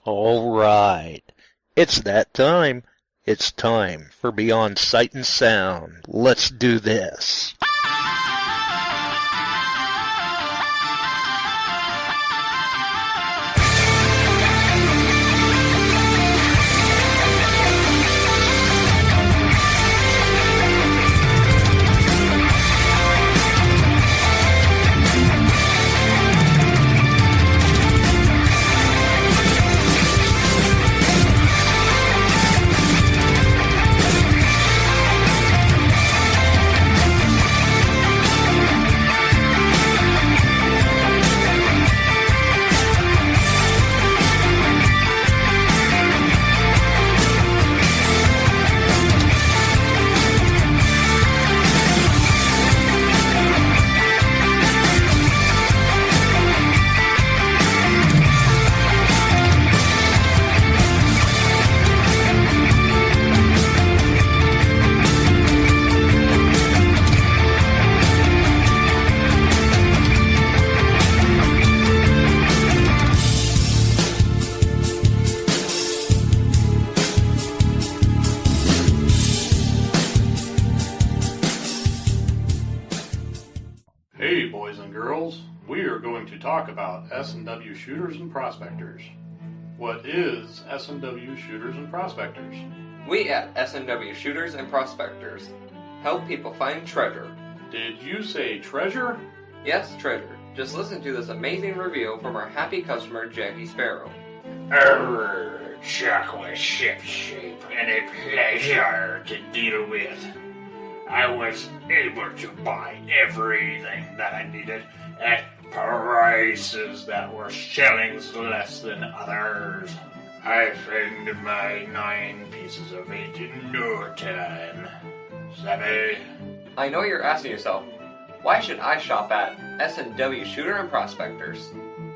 All right. It's that time. It's time for Beyond Sight and Sound. Let's do this. Hey boys and girls, we are going to talk about S&W shooters and prospectors. What is S&W shooters and prospectors? We at S&W Shooters and Prospectors help people find treasure. Did you say treasure? Yes, treasure. Just listen to this amazing review from our happy customer, Jackie Sparrow. Chuck was ship-shape and a pleasure to deal with. I was able to buy everything that I needed at prices that were shillings less than others. I found my 9 pieces of 8 in no time. Savvy? I know you're asking yourself, why should I shop at S&W Shooter and Prospectors?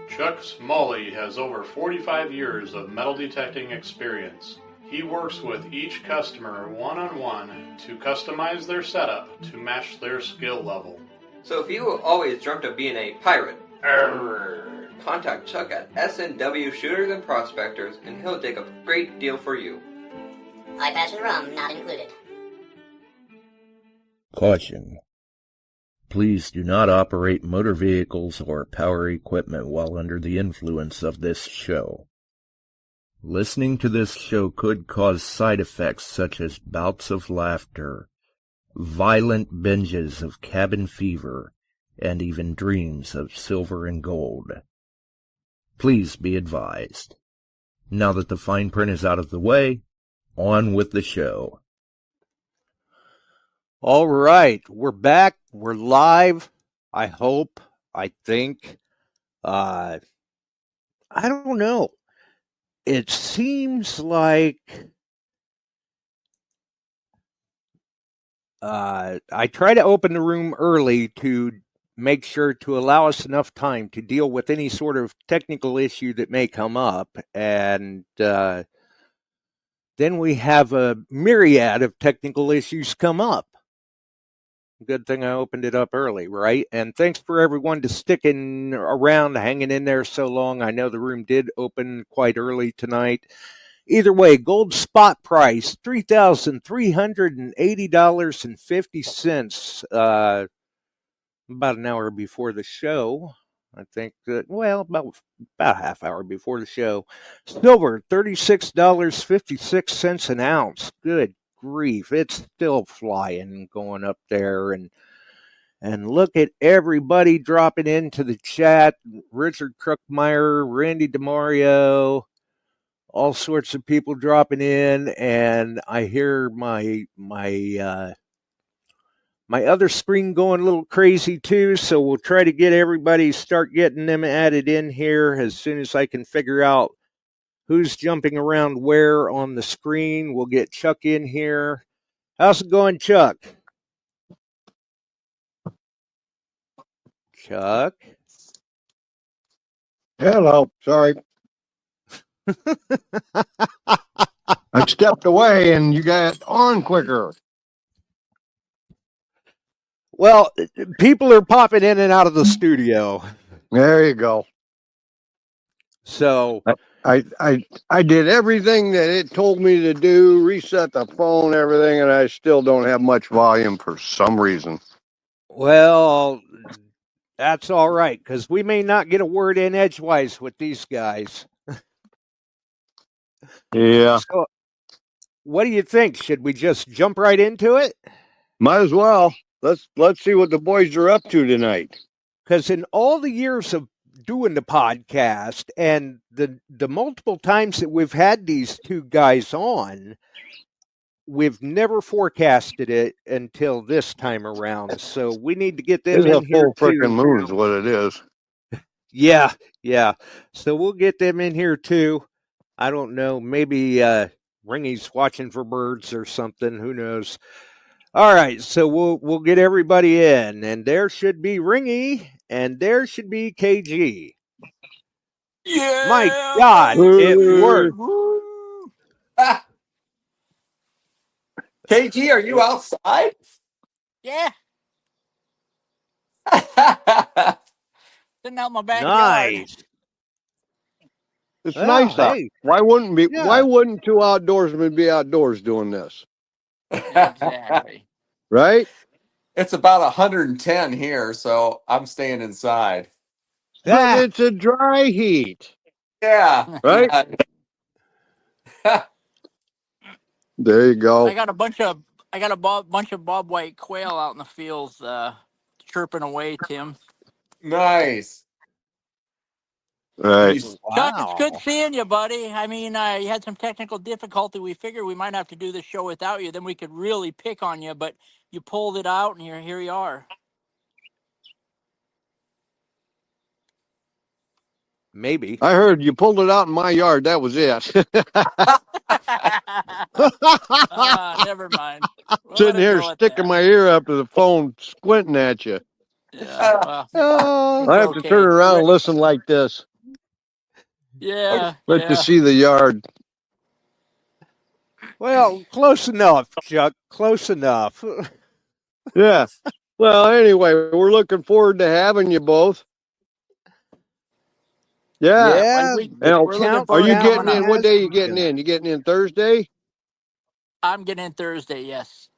Chuck Smalley has over 45 years of metal detecting experience. He works with each customer one-on-one to customize their setup to match their skill level. So if you always dreamt of being a pirate, contact Chuck at S&W Shooters and Prospectors and he'll dig up a great deal for you. Eye patch and rum not included. Caution. Please do not operate motor vehicles or power equipment while under the influence of this show. Listening to this show could cause side effects such as bouts of laughter, violent binges of cabin fever, and even dreams of silver and gold. Please be advised. Now that the fine print is out of the way, on with the show. All right, we're back. We're live. I hope. I think. I don't know. It seems like I try to open the room early to make sure to allow us enough time to deal with any sort of technical issue that may come up. And then we have a myriad of technical issues come up. Good thing I opened it up early, right? And thanks for everyone to sticking around, hanging in there so long. I know the room did open quite early tonight. Either way, gold spot price, $3,380.50. About an hour before the show. I think that, well, about a half hour before the show. Silver, $36.56 an ounce. Good grief, it's still flying and going up there, and look at everybody dropping into the chat. Richard Kruckmeyer, Randy DeMario, all sorts of people dropping in, and I hear my other screen going a little crazy too, so we'll try to get everybody, start getting them added in here as soon as I can figure out who's jumping around where on the screen. We'll get Chuck in here. How's it going, Chuck? Chuck? Hello. Sorry. I stepped away and you got on quicker. Well, people are popping in and out of the studio. There you go. So I did everything that it told me to do, reset the phone, everything, and I still don't have much volume for some reason. Well, that's all right, because we may not get a word in edgewise with these guys. Yeah, So, what do you think? Should we just jump right into it? might as well. Let's see what the boys are up to tonight. Because in all the years of doing the podcast and the multiple times that we've had these two guys on, we've never forecasted it until this time around. So we need to get them This is a in here full freaking too. moon, is what it is. Yeah, yeah. So we'll get them in here too. I don't know. Maybe Ringy's watching for birds or something. Who knows? All right, so we'll get everybody in, and there should be Ringy, and there should be KG. My Yeah, God, it baby. worked. Woo. KG, are you outside? Yeah, sitting out in my backyard. Nice. It's Well, nice out. hey, Why yeah, wouldn't two outdoorsmen be outdoors doing this? Exactly. Right? It's about 110 here, so I'm staying inside. But ah, it's a dry heat. Yeah, Right? yeah. There you go. I got a bunch of bob white quail out in the fields, chirping away. Tim, Nice. Right. You, Chuck, it's good wow. seeing you, buddy. I mean, you had some technical difficulty. We figured we might have to do the show without you. Then we could really pick on you, but you pulled it out, and here you are. Maybe. I heard you pulled it out in my yard. That was it. Never mind. We'll let Sitting it here go at sticking that. my ear up to the phone, squinting at you. Yeah, well, Oh, it's I have to turn okay. around and listen like this. Yeah, Let you yeah. see the yard. well, close enough, Chuck. Close enough. Yeah. Well, anyway, we're looking forward to having you both. Yeah. Yeah, when Yeah, the And we're looking count are forward you to coming getting down in? up. What has day you getting begun. in? You getting in Thursday? I'm getting in Thursday. Yes.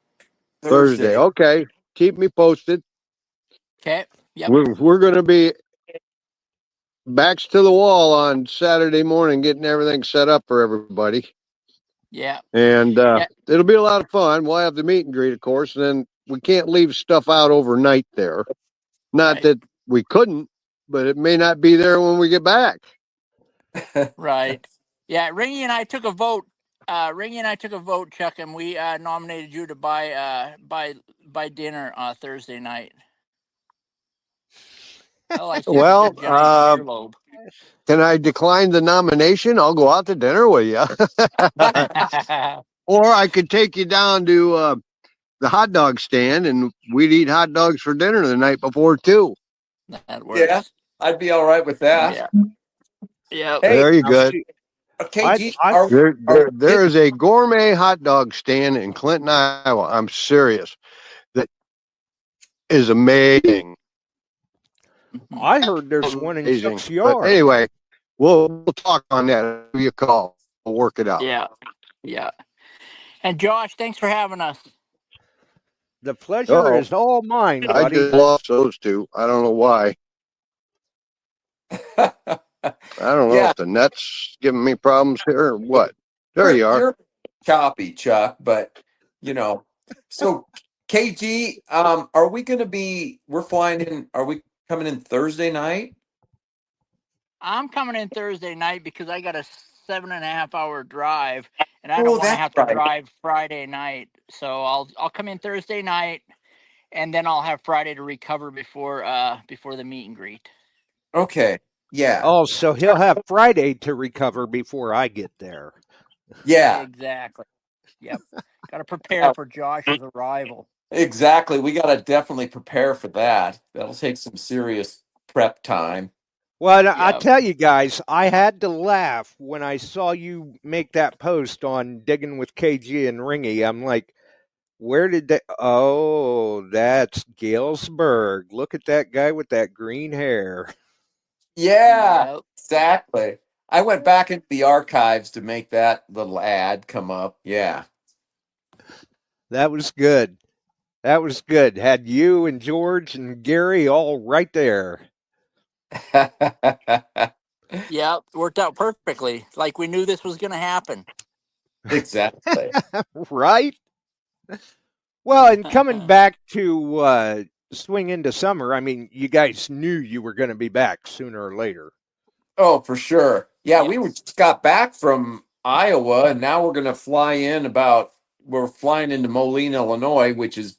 Thursday. Thursday. Okay. Keep me posted. Okay. Yep. We're going to be backs to the wall on Saturday morning, getting everything set up for everybody. Yeah. And Yeah. it'll be a lot of fun. We'll have the meet and greet, of course, and then we can't leave stuff out overnight there. Not Right. that we couldn't, but it may not be there when we get back. Right. Yeah. Ringy and I took a vote. Chuck, and we nominated you to buy dinner Thursday night. Well, I sniffed your Well, giant earlobe. can I decline the nomination? I'll go out to dinner with you. Or I could take you down to the hot dog stand and we'd eat hot dogs for dinner the night before, too. That Yeah, works. I'd be all right with that. Yeah. Yeah. Hey, Very Now, good. see, KG, I There is a gourmet hot dog stand in Clinton, Iowa. I'm serious. That is amazing. heard there's one in Amazing. Chuck's But yard. anyway, we'll talk on that. I'll give you a call. We'll work it out. Yeah. Yeah. And Josh, thanks for having us. The pleasure Uh-oh. is all mine, I buddy. just lost those two. I don't know why. I don't know yeah, if the net's giving me problems here or what. There you are. you're choppy, Chuck, but So KG, are we going to be? We're flying in. Are we coming in Thursday night? I'm coming in Thursday night because I got a 7.5 hour drive, and I don't Oh, want to that's have to right. drive Friday night. So I'll come in Thursday night, and then I'll have Friday to recover before the meet and greet. Okay. Yeah. Oh, so he'll have Friday to recover before I get there. Yeah. Exactly. Yep. Got to prepare for Josh's arrival. Exactly. We got to definitely prepare for that. That'll take some serious prep time. Well, I Yep. tell you guys, I had to laugh when I saw you make that post on Digging with KG and Ringy. I'm like, where did they? Oh, that's Galesburg. Look at that guy with that green hair. Yeah. Yep. Exactly. I went back into the archives to make that little ad come up. Yeah. That was good. That was good. Had you and George and Gary all right there. Yeah, worked out perfectly. Like we knew this was going to happen. Exactly. Right? Well, and coming back to swing into summer, I mean, you guys knew you were going to be back sooner or later. Oh, for sure. Yeah, Yep. we just got back from Iowa, and now we're going to fly in we're flying into Moline, Illinois, which is,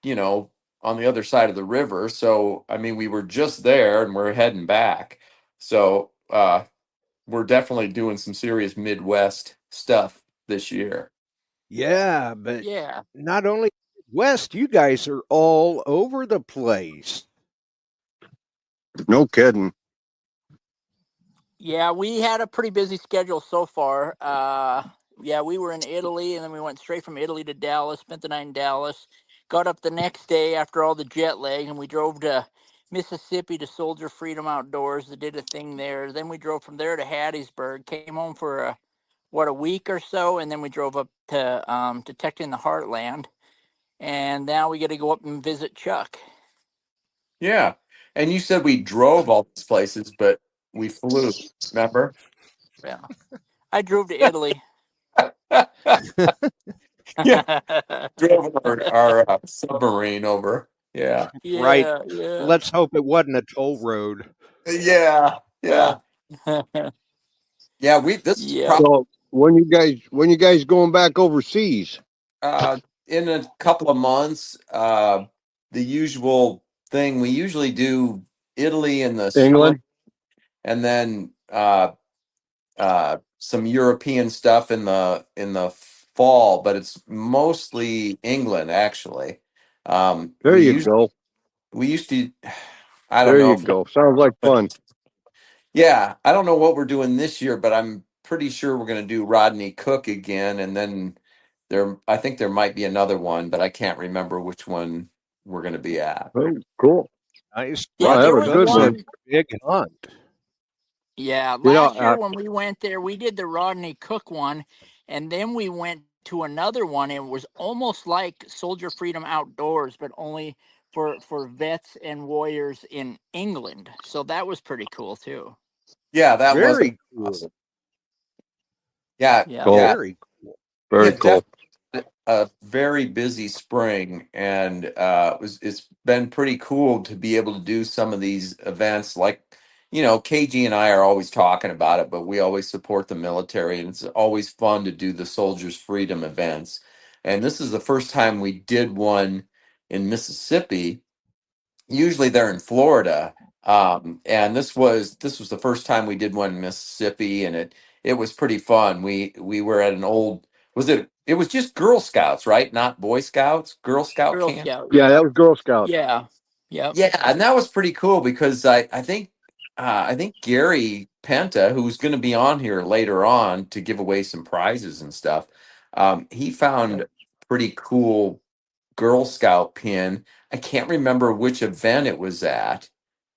on the other side of the river. So, I mean, we were just there and we're heading back. So, we're definitely doing some serious Midwest stuff this year. Yeah, but Yeah. not only West, you guys are all over the place. No kidding. Yeah, we had a pretty busy schedule so far. Yeah, we were in Italy, and then we went straight from Italy to Dallas, spent the night in Dallas, got up the next day after all the jet lag, and we drove to Mississippi to Soldier Freedom Outdoors. They did a thing there. Then we drove from there to Hattiesburg, came home for a week or so, and then we drove up to Detecting the Heartland, and now we got to go up and visit Chuck. Yeah. And you said we drove all these places, but we flew, remember? Yeah, I drove to Italy. Yeah. Drove our submarine over. Yeah. Right. Yeah, yeah, Let's hope it wasn't a toll road. Yeah. Yeah. Yeah. This is yeah. probably So when you guys going back overseas? in a couple of months. The usual thing we usually do Italy in the spring, England? and then some European stuff in the fall, but it's mostly England actually. There you go. We used to. I don't There know you if go. Sounds like but fun. yeah, I don't know what we're doing this year, but I'm pretty sure we're going to do Rodney Cook again, and then I think there might be another one, but I can't remember which one we're going to be at. Oh, cool. Nice. Yeah, Well, Rodney there have a was Cook's good a one. one. big hunt. Yeah, You know, last year when we went there, we did the Rodney Cook one, and then we went to another one. It was almost like Soldier Freedom Outdoors, but only for vets and warriors in England. So that was pretty cool too. Yeah, that was Very awesome. cool. Yeah, Yeah. cool. yeah, Very cool. yeah. Very cool. A very busy spring, and it's been pretty cool to be able to do some of these events. Like, KG and I are always talking about it, but we always support the military, and it's always fun to do the Soldiers Freedom events. And this is the first time we did one in Mississippi. Usually they're in Florida, and this was the first time we did one in Mississippi, and it was pretty fun. We were at an old, it was just Girl Scouts, right? Not Boy Scouts, Girl Scout Girl camp. Scouts. Yeah, that was Girl Scouts. Yeah. Yep. Yeah, and that was pretty cool because I think Gary Penta, who's going to be on here later on to give away some prizes and stuff, he found pretty cool Girl Scout pin. I can't remember which event it was at.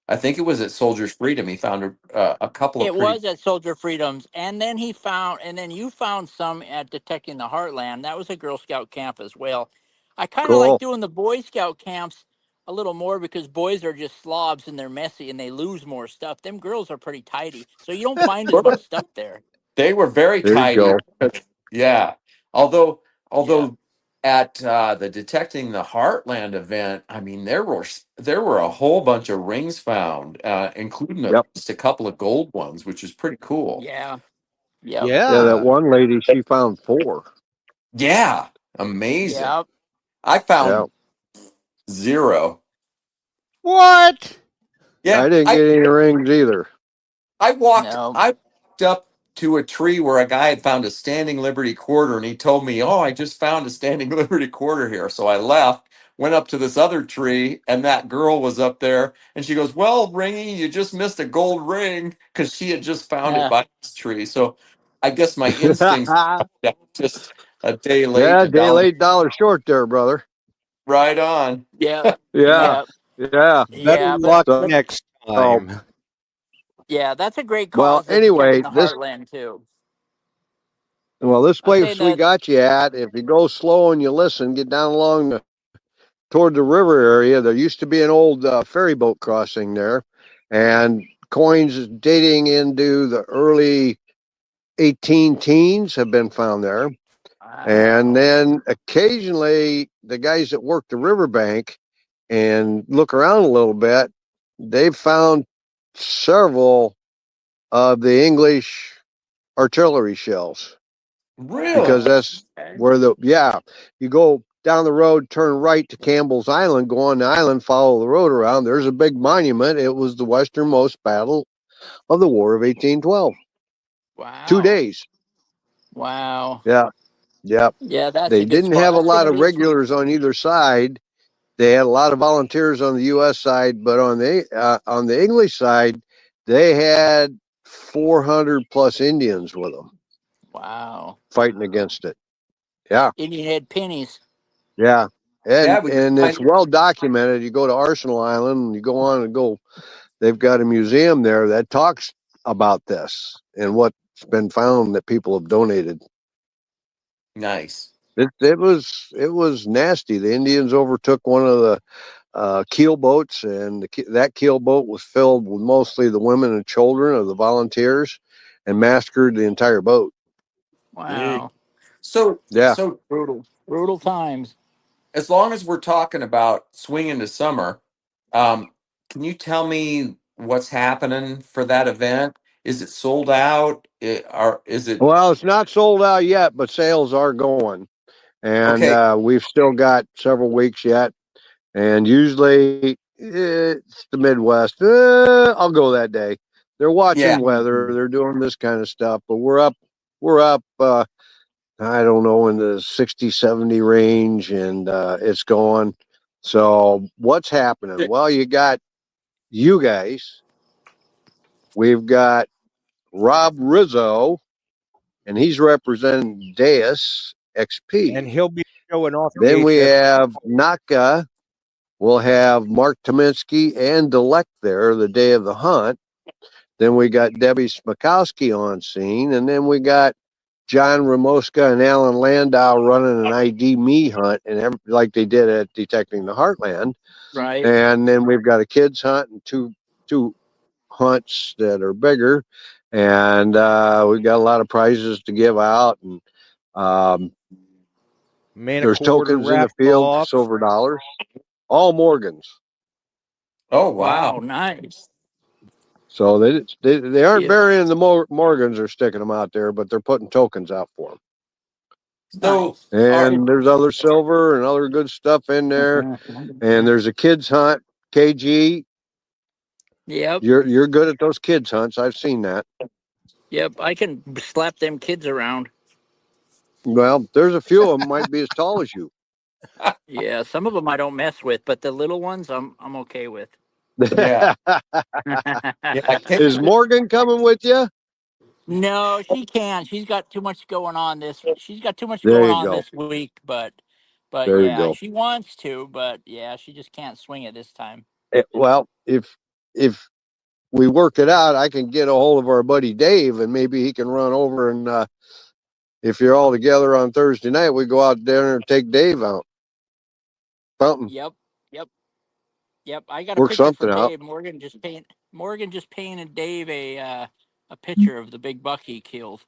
I think it was at Soldiers Freedom. He found a couple of It pretty. was at Soldier Freedoms, and then you found some at Detecting the Heartland. That was a Girl Scout camp as well. I kind of like Cool. doing the Boy Scout camps a little more because boys are just slobs and they're messy and they lose more stuff. Them girls are pretty tidy, so you don't find as much stuff there. They were very There you tidy. go. Yeah. Although Yeah. although at the Detecting the Heartland event, I mean there were a whole bunch of rings found, including Yep. just a couple of gold ones, which is pretty cool. Yeah. Yep. Yeah, that Yeah. one lady, she found 4. Yeah, amazing. Yep. I Yeah. found 0. What? Yeah, I didn't get any rings either. I walked No. I walked up to a tree where a guy had found a standing Liberty quarter, and he told me, "Oh, I just found a standing Liberty quarter here." So I left, went up to this other tree, and that girl was up there, and she goes, "Well, Ringy, you just missed a gold ring," because she had just found it by this tree. So I guess my instincts just a day late Yeah, and a day dollar late, dollar short there, brother. right on. Yep. Yeah. Yep. Yeah. Better Yeah. But luck So, next time. Yeah, that's a great Well, cause of anyway, protecting the heartland too. this I'm saying place we that. got you at, if you go slow and you listen, get down along toward the river area. There used to be an old ferry boat crossing there, and coins dating into the early 18 teens have been found there. And Wow. then occasionally, the guys that work the riverbank and look around a little bit, they've found several of the English artillery shells, because Really? that's Okay. where you go down the road, turn right to Campbell's Island, go on the island, follow the road around. There's a big monument. It was the westernmost battle of the War of 1812. Two Wow. days. Wow. Yeah. Yeah. Yeah, that's They a good didn't spot. have a That's going lot to of be a sweet. regulars on either side. They had a lot of volunteers on the U.S. side, but on the English side, they had 400 plus Indians with them Wow. fighting against it. Yeah, Indian head pennies. yeah, Yeah, and we and it's find well documented. You go to Arsenal Island, and you go on and go. They've got a museum there that talks about this and what's been found that people have donated. nice. It was nasty. The Indians overtook one of the keel boats, and that keel boat was filled with mostly the women and children of the volunteers, and massacred the entire boat. Big. Wow. So Yeah. so Brutal. Brutal times. as long as we're talking about swinging to summer, um, can you tell me what's happening for that event? Is it sold out? Is it Well, it's not sold out yet, but sales are going, and okay? we've still got several weeks yet. And usually it's the Midwest. I'll go that day. They're watching Yeah. weather. They're doing this kind of stuff, but we're up. We're up. I don't know, in the 60, 70 range, and it's going. So what's happening? Well, you got you guys. We've got Rob Rizzo, and he's representing Deus And XP. he'll be showing off Then we DHS. have Naka. We'll have Mark Tominski and Delek there the day of the hunt. Then we got Debbie Smikowski on scene, and then we got John Ramoska and Alan Landau running an ID me hunt, and like they did at Detecting the Heartland. Right. And then we've got a kids hunt and two hunts that are bigger, and we've got a lot of prizes to give out, and um, there's Manicord to tokens in the raffle field for off. silver dollars, all Morgans. Oh Wow. wow. Nice. So they aren't Yeah. burying the Morgans or sticking them out there, but they're putting tokens out for them. So Nice. are And there's other silver and other good stuff in there. And there's a kids hunt. KG, Yep. you're good at those kids hunts. I've seen that. Yep. I can slap them kids around. Well, there's a few of them might be as tall as you. Yeah. Some of them I don't mess with, but the little ones I'm okay with. yeah yeah. Is Morgan coming with you? No, she can't. She's got too much going on this. She's got too much There going you on go. this week, but There you yeah, go. she wants to, but yeah, she just can't swing it this time. Well, if we work it out, I can get a hold of our buddy Dave, and maybe he can run over, and if you're all together on Thursday night, we go out to dinner and take Dave out. Something. Yep. Yep. Yep. I got a Work picture for something out. Dave. Morgan just painted Dave a picture of the big buck he killed,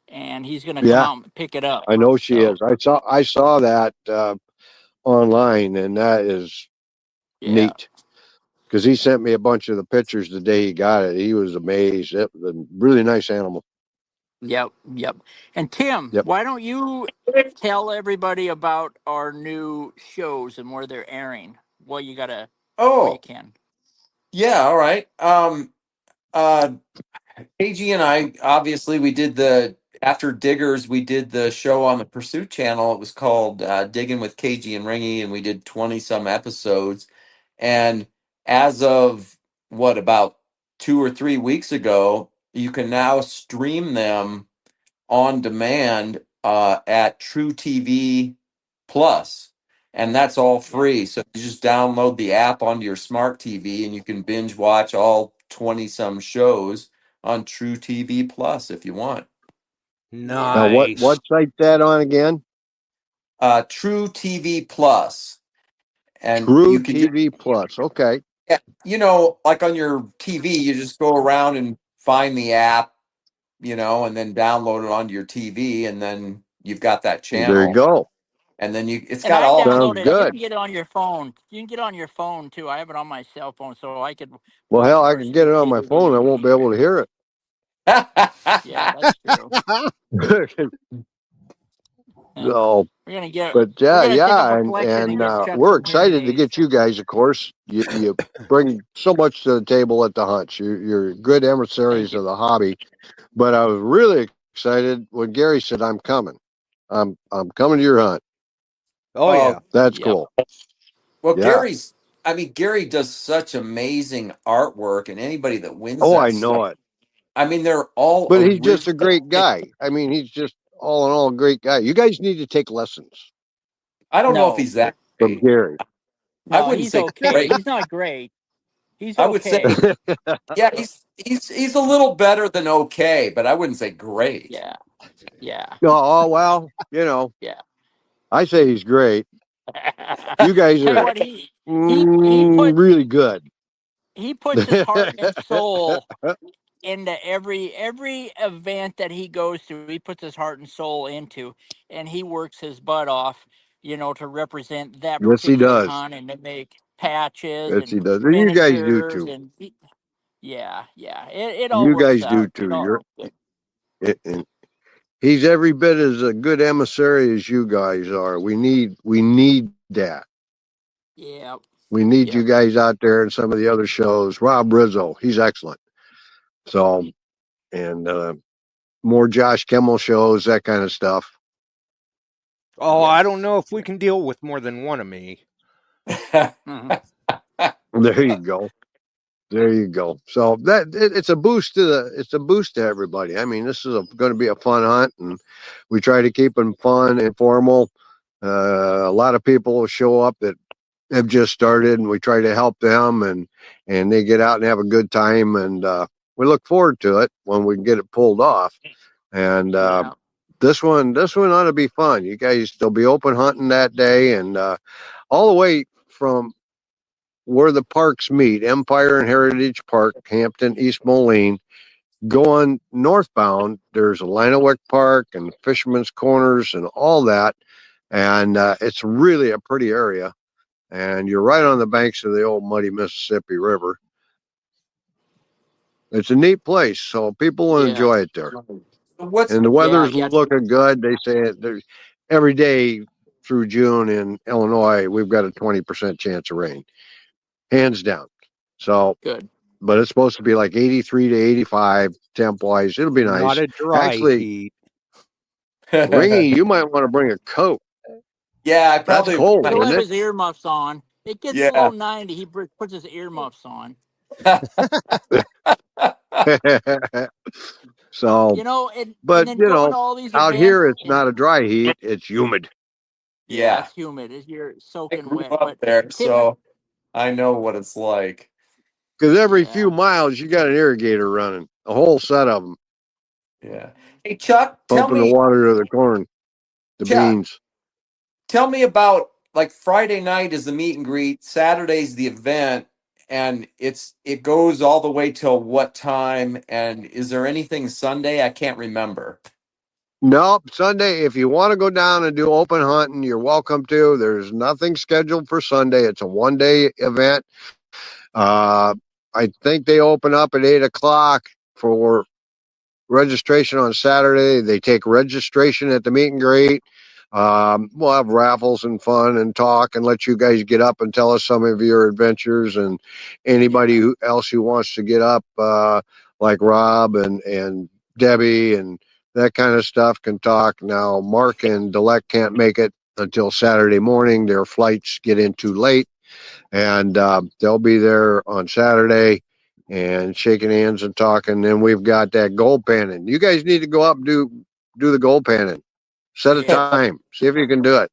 and he's gonna come Yeah, out and pick it up. I know she So is. I saw that online, and that is yeah. neat, because he sent me a bunch of the pictures the day he got it. He was amazed. It was a really nice animal. Yep. Yep. And Tim, Yep. why don't you tell everybody about our new shows and where they're airing? Well, you gotta. Well, you oh can. yeah. All right. Uh, KG and I obviously we did the after Diggers we did the show on the Pursuit Channel. It was called Digging with KG and Ringy, and we did 20 some episodes. And as of what about 2 or 3 weeks ago, you can now stream them on demand at True TV Plus, and that's all Yep. free. So you just download the app onto your smart TV, and you can binge watch all 20-some shows on True TV Plus if you want. Now, Nice. what site that on again? True TV Plus. And True you can just, TV Plus. Okay. like on your TV, you just go around and find the app, and then download it onto your TV, and then you've got that channel. There you go. And then it's And got I all. Sounds downloaded it. You good. can get it on your phone. You can get it on your phone too. I have it on my cell phone, so I could Well, watch hell, I can get it on my phone. I won't be able to hear it. Yeah, that's true. So, We're gonna get. but We're gonna take up a and collection and get Chuck we're some hearing excited to aids. get you guys. Of course, you bring so much to the table at the hunts. You're good emissaries of the hobby. But I was really excited when Gary said, "I'm coming. I'm coming to your hunt." Oh yeah. That's Yep. cool. Well, Yeah. Gary does such amazing artwork, and anybody that wins Oh, that I know stuff, it. they're all But he's just a original. great guy. I mean, he's just all in all a great guy. You guys need to take lessons I don't know if No, he's that from great. Gary. I no, wouldn't he's say okay. great. He's not great. He's I would say, okay. yeah, he's a little better than okay, but I wouldn't say great. Yeah, yeah, Oh, well, yeah. I say he's great. You guys Tell you are what, he really good. puts his heart and soul into every event that he goes to. He puts his heart and soul into, and he works his butt off, to represent that Yes, he particular does. hunt and to make patches Yes, he and does. And you guys do miniatures too. and yeah, it all You works guys do out. too. And he's every bit as a good emissary as you guys are. We need that. Yeah, We need yeah, you guys out there in some of the other shows. Rob Rizzo, he's excellent. So, and more Josh Kimmel shows, that kind of stuff. Oh, yes. I don't know if we can deal with more than one of me. Mhm. There you go. There you go. So it's a boost to everybody. I mean, this is going to be a fun hunt, and we try to keep them fun, informal. A lot of people will show up that have just started, and we try to help them, and they get out and have a good time, and we look forward to it when we get it pulled off. And Yeah, this one ought to be fun. You guys, they'll be open hunting that day, and all the way from where the parks meet, Empire and Heritage Park, Hampton, East Moline. Going northbound, there's Lanawick Park and Fisherman's Corners and all that. And it's really a pretty area. And you're right on the banks of the old muddy Mississippi River. It's a neat place, so people will yeah, enjoy it there. What's And the weather's yeah. looking good. They say there's every day through June in Illinois, we've got a 20% chance of rain, hands down. So, Good. but it's supposed to be like 83 to 85 temp wise. It'll be Not nice. a dry Actually, heat. Ringy, you might want to bring a coat. Yeah, I That's probably cold, He'll isn't have it? his earmuffs on. It gets yeah. below 90. He puts his earmuffs on. So, And but then going to all these out events. here it's And not a dry heat; it's humid. yeah, Yeah. it's humid. You're I soaking grew wet. up But there, Tim, so I know what it's like. Because every few yeah, miles you got an irrigator running, a whole set of them Yeah. Hey, Chuck, pumping the water to the corn, the Chuck, beans. tell me about, like, Friday night is the meet and greet, Saturday's the event, and it goes all the way till what time? And is there anything Sunday? I can't remember. Nope, Sunday. If you want to go down and do open hunting, you're welcome to. There's nothing scheduled for Sunday. It's a 1 day event. Uh, I think they open up at 8 o'clock for registration on Saturday. They take registration at the meet and greet. We'll have raffles and fun and talk and let you guys get up and tell us some of your adventures, and anybody else who wants to get up, like Rob and Debbie and that kind of stuff can talk. Now, Mark and Delec can't make it until Saturday morning. Their flights get in too late, and they'll be there on Saturday and shaking hands and talking. Then we've got that gold panning. You guys need to go up and do the gold panning. Set a yeah, time. See if you can do it.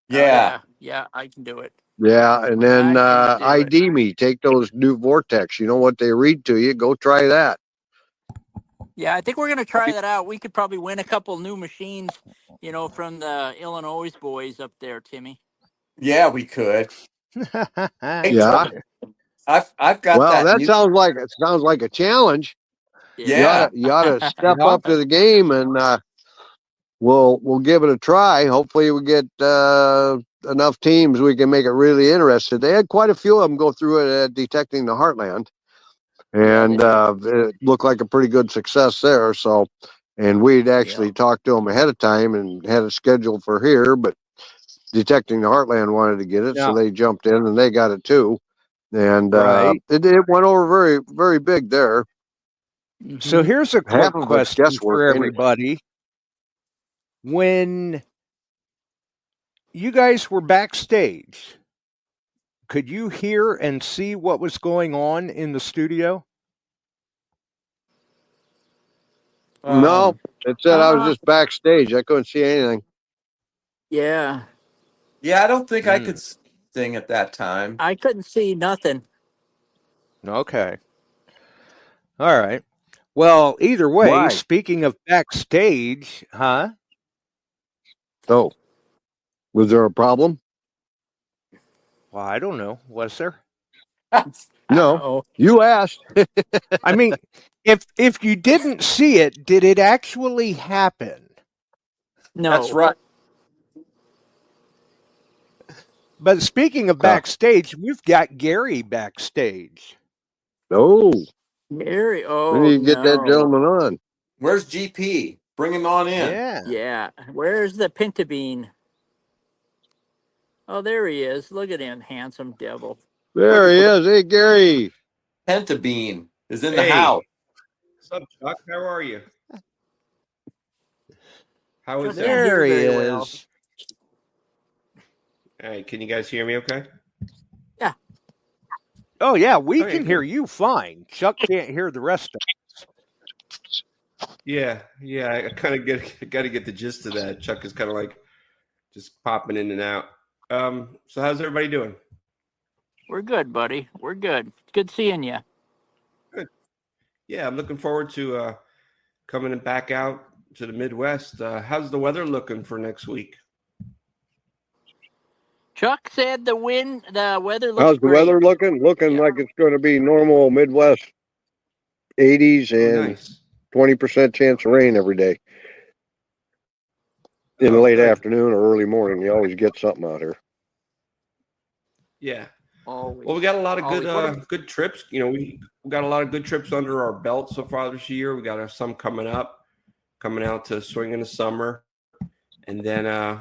Yeah. yeah. I can do it. Yeah, and then I can't do it. ID me. Take those new Vortex. You know what they read to you. Go try that. Yeah, I think we're gonna try that out. We could probably win a couple new machines, from the Illinois boys up there, Timmy. Yeah, we could. Hey, Yeah. Chuck, I've got Well, that that new. sounds like a challenge. Yeah. You ought to step Yeah. up to the game, and we'll give it a try. Hopefully, we get enough teams we can make it really interesting. They had quite a few of them go through it at Detecting the Heartland, Yeah, and they did. it looked like a pretty good success there. So, and we'd Yeah. actually talked to them ahead of time and had it scheduled for here, but Detecting the Heartland wanted to get it, so Yeah. they jumped in and they got it too. And Right. it went over very, very big there. So Hmm. here's a Half quick of it's question guesswork for anyway. everybody. When you guys were backstage, could you hear and see what was going on in the studio? No, it said I was Uh, just backstage. I couldn't see anything. yeah, Yeah, I don't think I Mm, could sing at that time. I couldn't see nothing. okay. All right. Well, either way, Why? speaking of backstage, huh? Oh, was there a problem? Well, I don't know. Was there? No, Oh you asked. I mean, if you didn't see it, did it actually happen? That's no, right. But speaking of Uh, backstage, we've got Gary backstage. no, Gary. we Oh need to get that no. gentleman on. Where's GP? Bring him on in. Yeah. Yeah, where's the Penta bean? Oh, there he is. Look at him, handsome devil. Look There at he the is. Hey, Gary. Pentabean is in the Hey, house. what's up, Chuck? How are you? How Chuck is can't There hear he very well. is. Hey, can you guys hear me okay? Yeah. Oh yeah, we Okay, can hear good. you fine. Chuck can't hear the rest of Yeah, I kind of got to get the gist of that. Chuck is kind of like just popping in and out. So how's everybody doing? We're good, buddy. We're good. Good seeing you. Good. Yeah, I'm looking forward to coming back out to the Midwest. How's the weather looking for next week? Chuck said the weather looks How's the weather great. looking? Looking Yeah. like it's going to be normal Midwest 80s Oh, and nice. 20% chance of rain every day in the Oh, late good. afternoon or early morning. You always get something out here. Yeah. Always. Well, we got a lot of good Always. What good trips. We got a lot of good trips under our belt so far this year. We got some coming up, coming out to swing in the summer, and then I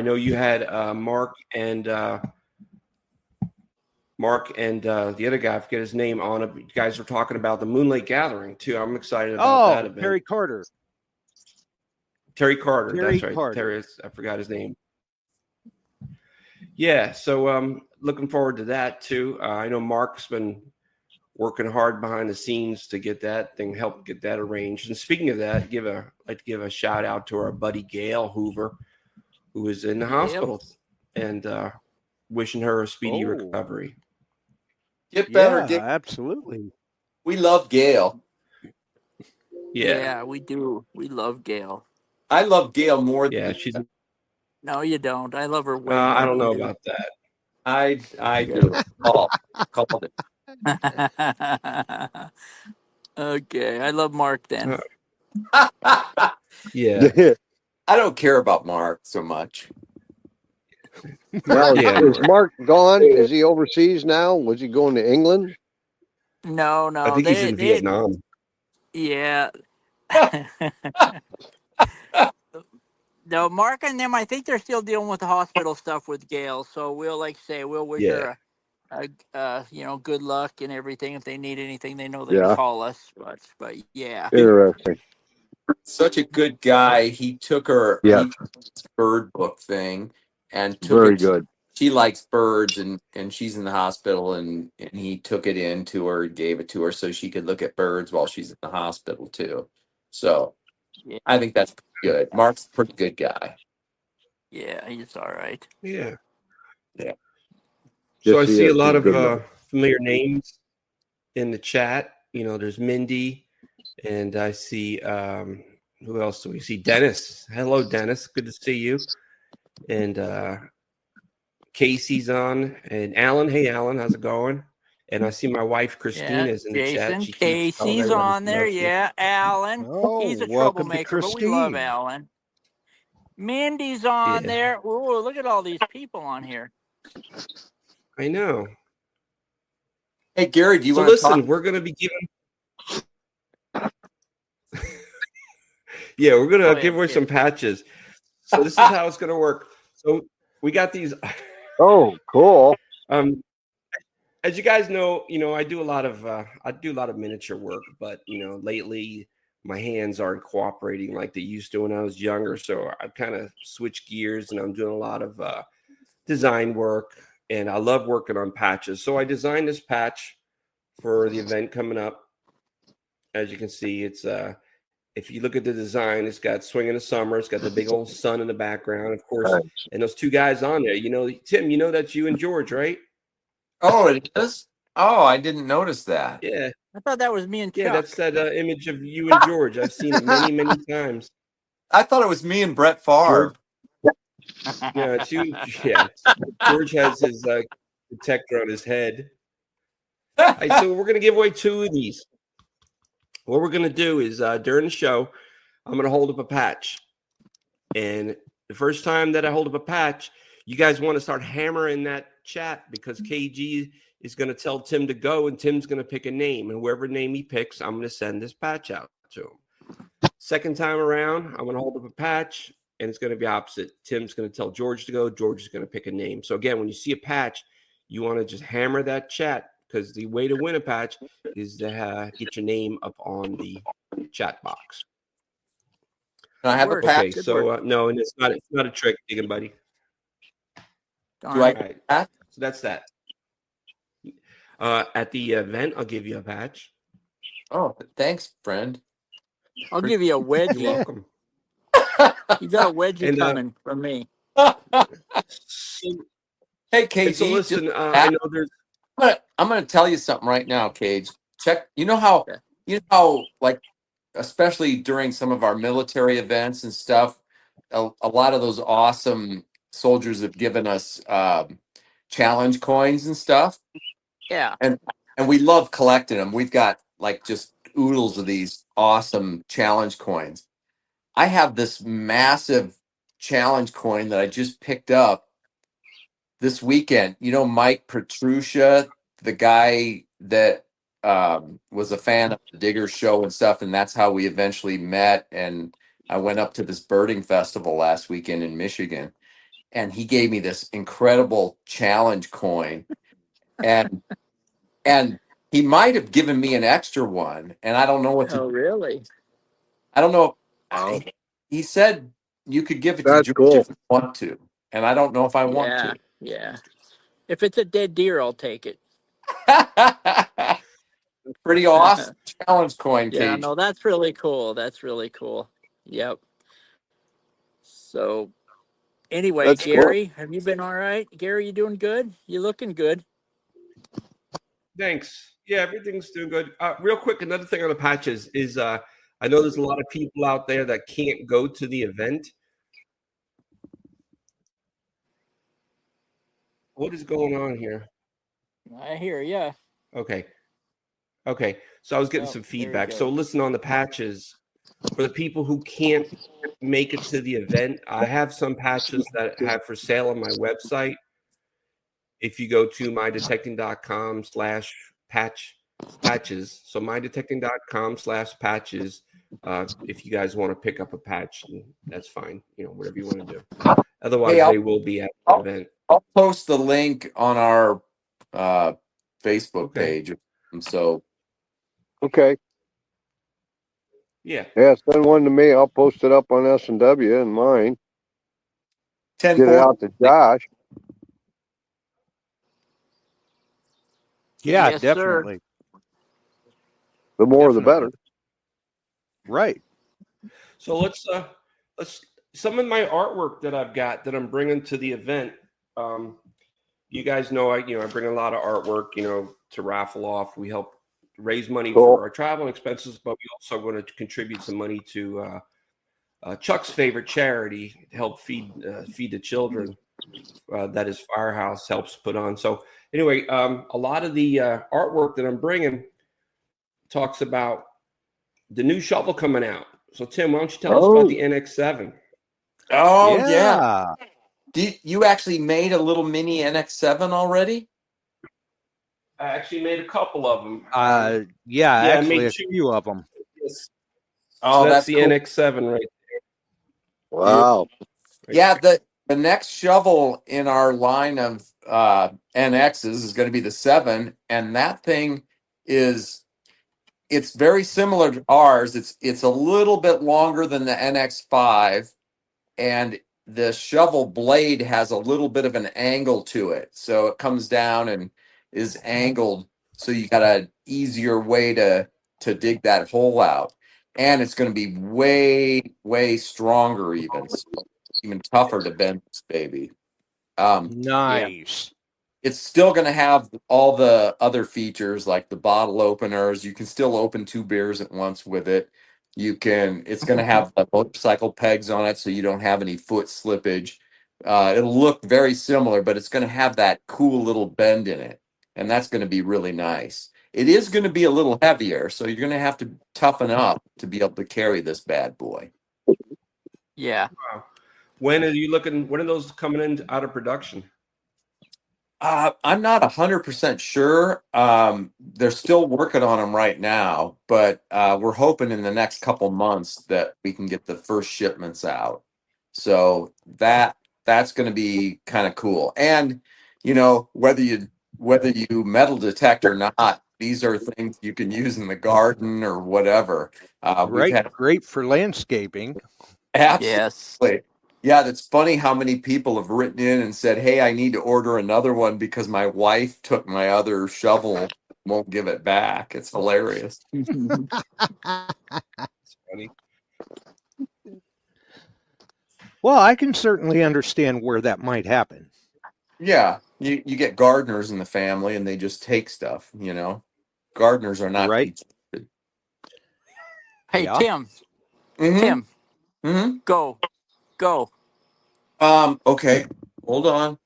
know you had Mark and the other guy, I forget his name, on it. You guys were talking about the Moonlight Gathering too. I'm excited about that event. Terry Carter. Terry Carter, Terry that's right. Carter. I forgot his name. Yeah, so looking forward to that too. I know Mark's been working hard behind the scenes to get that thing, help get that arranged. And speaking of that, I'd like to give a shout out to our buddy Gail Hoover, who is in the hospital, and wishing her a speedy recovery. Get better, Yeah, Gail. absolutely. We love Gail. Yeah, we do. We love Gail. I love Gail more. Yeah, she's. No, you don't. I love her way more. I don't than know you do. about that. I Yeah. do. Called it. Okay, I love Mark then. Yeah. I don't care about Mark so much. Now, Yeah, is Mark gone? Is he overseas now? Was he going to England? No, I think he's in Vietnam. Yeah. No, Mark and them, I think they're still dealing with the hospital stuff with Gail. So we'll wish Yeah. her good luck and everything. If they need anything, they know they can Yeah. call us. But yeah. Interesting. Such a good guy. He took her Yeah. bird book thing and took Very it. good. She likes birds and she's in the hospital and he took it in to her, gave it to her so she could look at birds while she's in the hospital too. So Yeah. I think that's good. Mark's a pretty good guy. Yeah, he's all right. Yeah. Yeah. So I see see a us lot do of good numbers. familiar names in the chat. There's Mindy, and I see who else do we see? Dennis. Hello, Dennis. Good to see you. And Casey's on, and Alan. Hey, Alan, how's it going? And I see my wife Yeah, Christina's in the chat. Jason, She keeps telling Casey's everybody on she there. loves me. Yeah, Alan. Oh, He's a welcome to troublemaker, but we love Christine. Alan. Mindy's on Yeah, there. Ooh, look at all these people on here. I know. Hey, Gary, do you So want to listen, talk? we're going to be giving. Yeah, we're going Go to give ahead, away some Gary. patches. So this is how it's going to work. So we got these. Oh, cool. As you guys know, I do a lot of miniature work, but lately my hands aren't cooperating like they used to when I was younger. So I've kind of switched gears, and I'm doing a lot of design work, and I love working on patches. So I designed this patch for the event coming up. As you can see, it's if you look at the design, it's got Swing in the Summer. It's got the big old sun in the background, of course, Nice. and those two guys on there. Tim, that's you and George, right? Oh, it is? Oh, I didn't notice that. Yeah. I thought that was me and Yeah, Chuck. that's that image of you and George. I've seen it many, many times. I thought it was me and Brett Favre. Yeah, it's you. Yeah, George has his detector on his head. All right, so we're gonna give away 2 of these. What we're gonna do is during the show, I'm gonna hold up a patch, and the first time that I hold up a patch, you guys want to start hammering that chat because KG is going to tell Tim to go, and Tim's going to pick a name, and whoever name he picks, I'm going to send this patch out to him. Second time around, I'm going to hold up a patch, and it's going to be opposite. Tim's going to tell George to go. George is going to pick a name. So again, when you see a patch, you want to just hammer that chat because the way to win a patch is to get your name up on the chat box. Can I have a Word. patch? Okay, so no, and it's not a trick, Diggin' Buddy. Do I Darn. get Right. that? So that's that. At the event, I'll give you a patch. Oh, thanks, friend. I'll give you a You're wedgie. welcome. You got a wedgie And coming from me. so, Hey, and KG, so just listen, I know there's I'm gonna tell you something right now, Cage. Check. You know how like especially during some of our military events and stuff, a lot of those awesome soldiers have given us challenge coins and stuff, Yeah. and we love collecting them. We've got like just oodles of these awesome challenge coins. I have this massive challenge coin that I just picked up this weekend. Mike Petrucia, the guy that was a fan of the Digger show and stuff, and that's how we eventually met. And I went up to this birding festival last weekend in Michigan, and he gave me this incredible challenge coin, and and he might have given me an extra one, and I don't know what to. Oh, really? I don't know. Oh, He said you could give it to That's George cool. if you want to, and I don't know if I want yeah. Yeah. If it's a dead deer, I'll take it. to. Pretty awesome challenge coin, Yeah, Cage. no, that's really cool. That's really cool. Yep. So anyway, That's cool. Gary, have you been all right? Gary, you doing good? You looking good? thanks. Yeah, everything's doing good. Real quick, another thing on the patches is I know there's a lot of people out there that can't go to the event. What is going on here? I hear ya. Okay. So I was getting Oh, some there you feedback. go. So listen on the patches for the people who can't make it to the event. I have some patches that I have for sale on my website. If you go to mydetecting.com/patches, so mydetecting.com/patches, if you guys want to pick up a patch, that's fine. Whatever you want to do. Otherwise, Hey, they will be at the event. I'll post the link on our Facebook Okay. page. So Okay. Yeah. Yeah, send one to me. I'll post it up on S&W and mine. Get it 10-4. out to Josh. Yeah, Yes, sir. definitely. The more the Definitely. better. Right. So let's some of my artwork that I've got that I'm bringing to the event. you guys know I bring a lot of artwork, to raffle off. We help raise money Cool. for our travel expenses, but we also want to contribute some money to Chuck's favorite charity to help feed the children. That is Firehouse helps put on. So anyway, a lot of the artwork that I'm bringing talks about the new shovel coming out. So Tim, why don't you tell us about the NX7? Oh, yeah. Yeah. You actually made a little mini NX7 already? I actually made a couple of them. Yeah, I actually made a few of them. Yes. Oh, So that's the cool. NX7 right Wow. Yeah, the next shovel in our line of NXs is going to be the 7, and that thing it's very similar to ours. It's a little bit longer than the NX5, and the shovel blade has a little bit of an angle to it. So it comes down and is angled, so you got an easier way to dig that hole out. And it's going to be way stronger, even tougher to bend this baby. Nice. It's still going to have all the other features like the bottle openers. You can still open 2 beers at once with it. It's going to have the motorcycle pegs on it, so you don't have any foot slippage. It'll look very similar, but it's going to have that cool little bend in it, and that's going to be really nice. It is going to be a little heavier, so you're going to have to toughen up to be able to carry this bad boy. Yeah. Wow. When are those coming in out of production? I'm not 100% sure. They're still working on them right now, but we're hoping in the next couple months that we can get the first shipments out. So that's going to be kind of cool. And whether you metal detect or not, these are things you can use in the garden or whatever. We've had Great for landscaping. Yes. absolutely. Yeah, that's funny how many people have written in and said, "Hey, I need to order another one because my wife took my other shovel, won't give it back." It's hilarious. It's funny. Well, I can certainly understand where that might happen. Yeah, you get gardeners in the family and they just take stuff, Gardeners are not Right. teachers. Hey, Yeah. Tim. Mm-hmm. Tim, Mm-hmm. go. Okay. Hold on.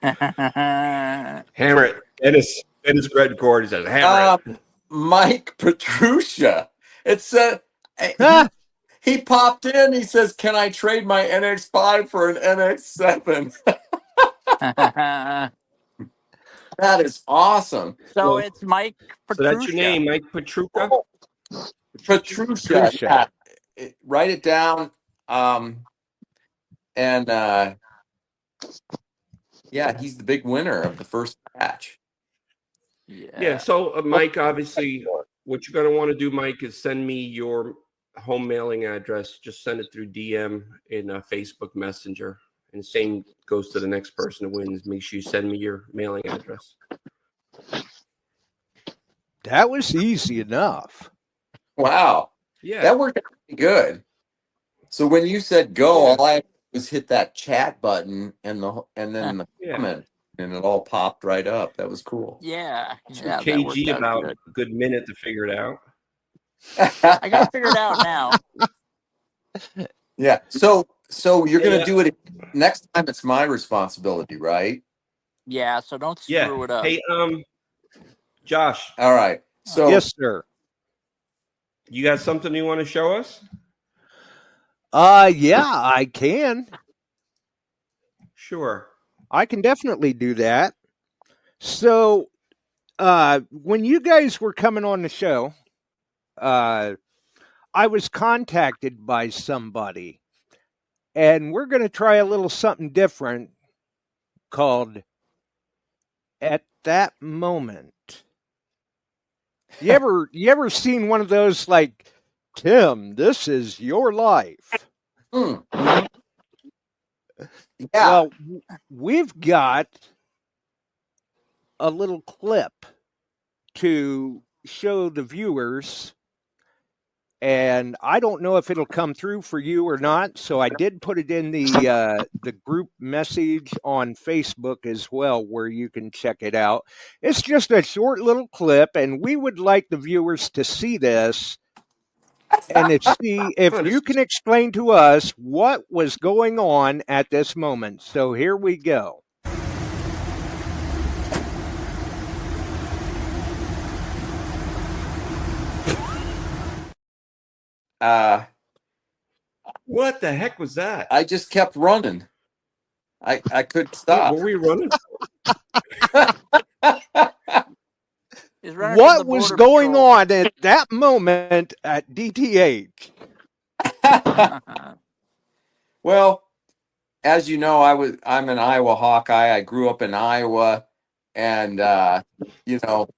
Hammer it. Dennis red cord. He says, hammer it. Mike Petruccia. It said he popped in. He says, "Can I trade my NX5 for an NX7?" That is awesome. So it's Mike So that's your Petruccia. name, Mike Petruccia? Petruccia. Yeah. Write it down. And yeah, he's the big winner of the first batch. Yeah. So, Mike, obviously, what you're going to want to do, Mike, is send me your home mailing address. Just send it through DM in Facebook Messenger. And the same goes to the next person who wins. Make sure you send me your mailing address. That was easy enough. Wow. Yeah. That worked out pretty good. So when you said go, all I had to do was hit that chat button and then the comment, and it all popped right up. That was cool. Yeah. Yeah. That KG worked out about good. a good minute to figure it out. I got it figured out now. Yeah. So you're gonna do it next time. It's my responsibility, right? Yeah. So don't screw it up. Hey, Josh. All right. So yes, sir. You got something you want to show us? Yeah, I can. Sure. I can definitely do that. So, when you guys were coming on the show, I was contacted by somebody, and we're going to try a little something different called At That Moment. You ever seen one of those like, Tim, this is your life? yeah. Well, we've got a little clip to show the viewers, and I don't know if it'll come through for you or not. So I did put it in the group message on Facebook as well, where you can check it out. It's just a short little clip, and we would like the viewers to see this and see if you can explain to us what was going on at this moment. So here we go. What the heck was that? I just kept running. I couldn't What stop. were we running? What was going on at that moment at DTH? Well, as you know, I'm an Iowa Hawkeye. I grew up in Iowa, and you know,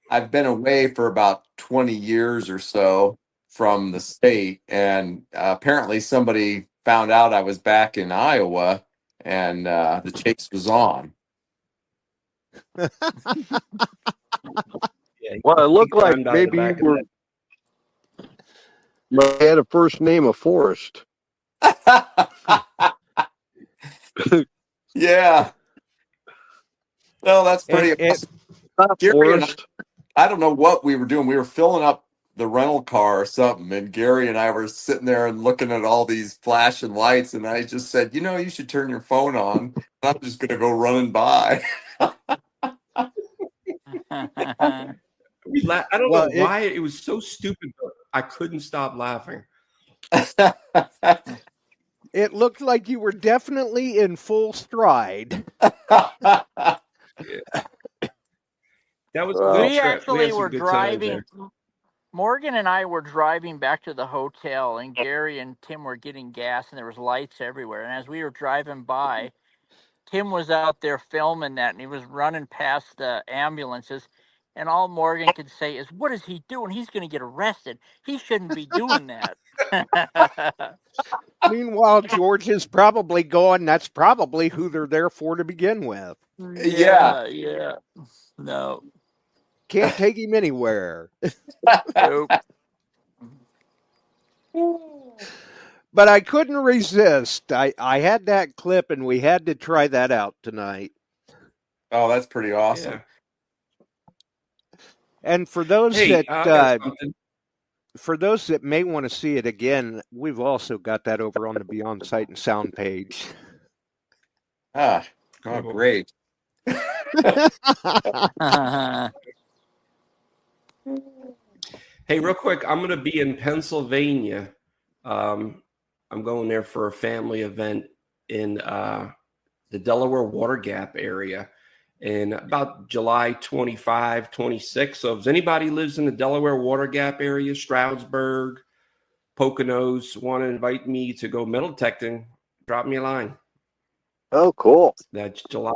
I've been away for about 20 years or so from the state, and apparently somebody found out I was back in Iowa, and the chase was on. Well, it looked like maybe you had a first name of Forrest. Yeah. Well, that's pretty awesome. Gary and I don't know what we were doing. We were filling up the rental car or something, and Gary and I were sitting there and looking at all these flashing lights, and I just said, you should turn your phone on. I'm just going to go running by. I don't know why it was so stupid, but I couldn't stop laughing. It looked like you were definitely in full stride. That was a good we trip. actually were driving. Morgan and I were driving back to the hotel, and Gary and Tim were getting gas, and there was lights everywhere. And as we were driving by, Tim was out there filming that, and he was running past the ambulances. And all Morgan could say is, "What is he doing? He's going to get arrested. He shouldn't be doing that." Meanwhile, George is probably going, that's probably who they're there for to begin with. Yeah. No. Can't take him anywhere. Nope. But I couldn't resist. I had that clip, and we had to try that out tonight. Oh, that's pretty awesome. Yeah. And for those that may want to see it again, we've also got that over on the Beyond Sight and Sound page. Oh, great. Hey, real quick, I'm going to be in Pennsylvania. I'm going there for a family event in the Delaware Water Gap area in about July 25, 26. So if anybody lives in the Delaware Water Gap area, Stroudsburg, Poconos, want to invite me to go metal detecting, drop me a line. Oh, cool. That's July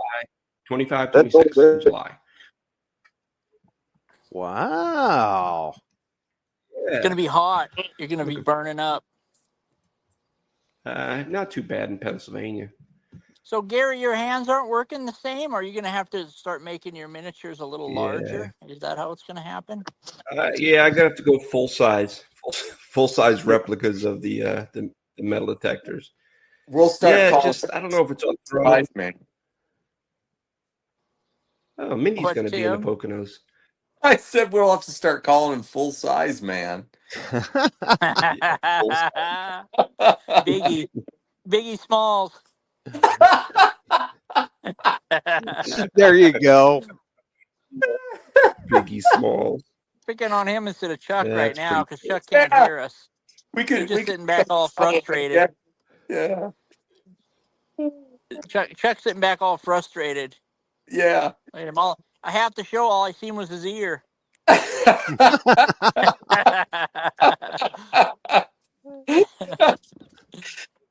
25, 26 in July. Wow. It's going to be hot. You're going to be burning up. Not too bad in Pennsylvania. So, Gary, your hands aren't working the same? Are you going to have to start making your miniatures a little larger? Is that how it's going to happen? Yeah, I got to have to go full size replicas of the metal detectors. We'll start. I don't know if it's on the road. Man. Oh, Mindy's going to be in the Poconos. I said we'll have to start calling him full size, man. Biggie Smalls. There you go. Biggie Smalls. Picking on him instead of Chuck right now because Chuck can't hear us. He's just sitting back all frustrated. Yeah. Chuck's sitting back all frustrated. Yeah. I have to show all I seen was his ear.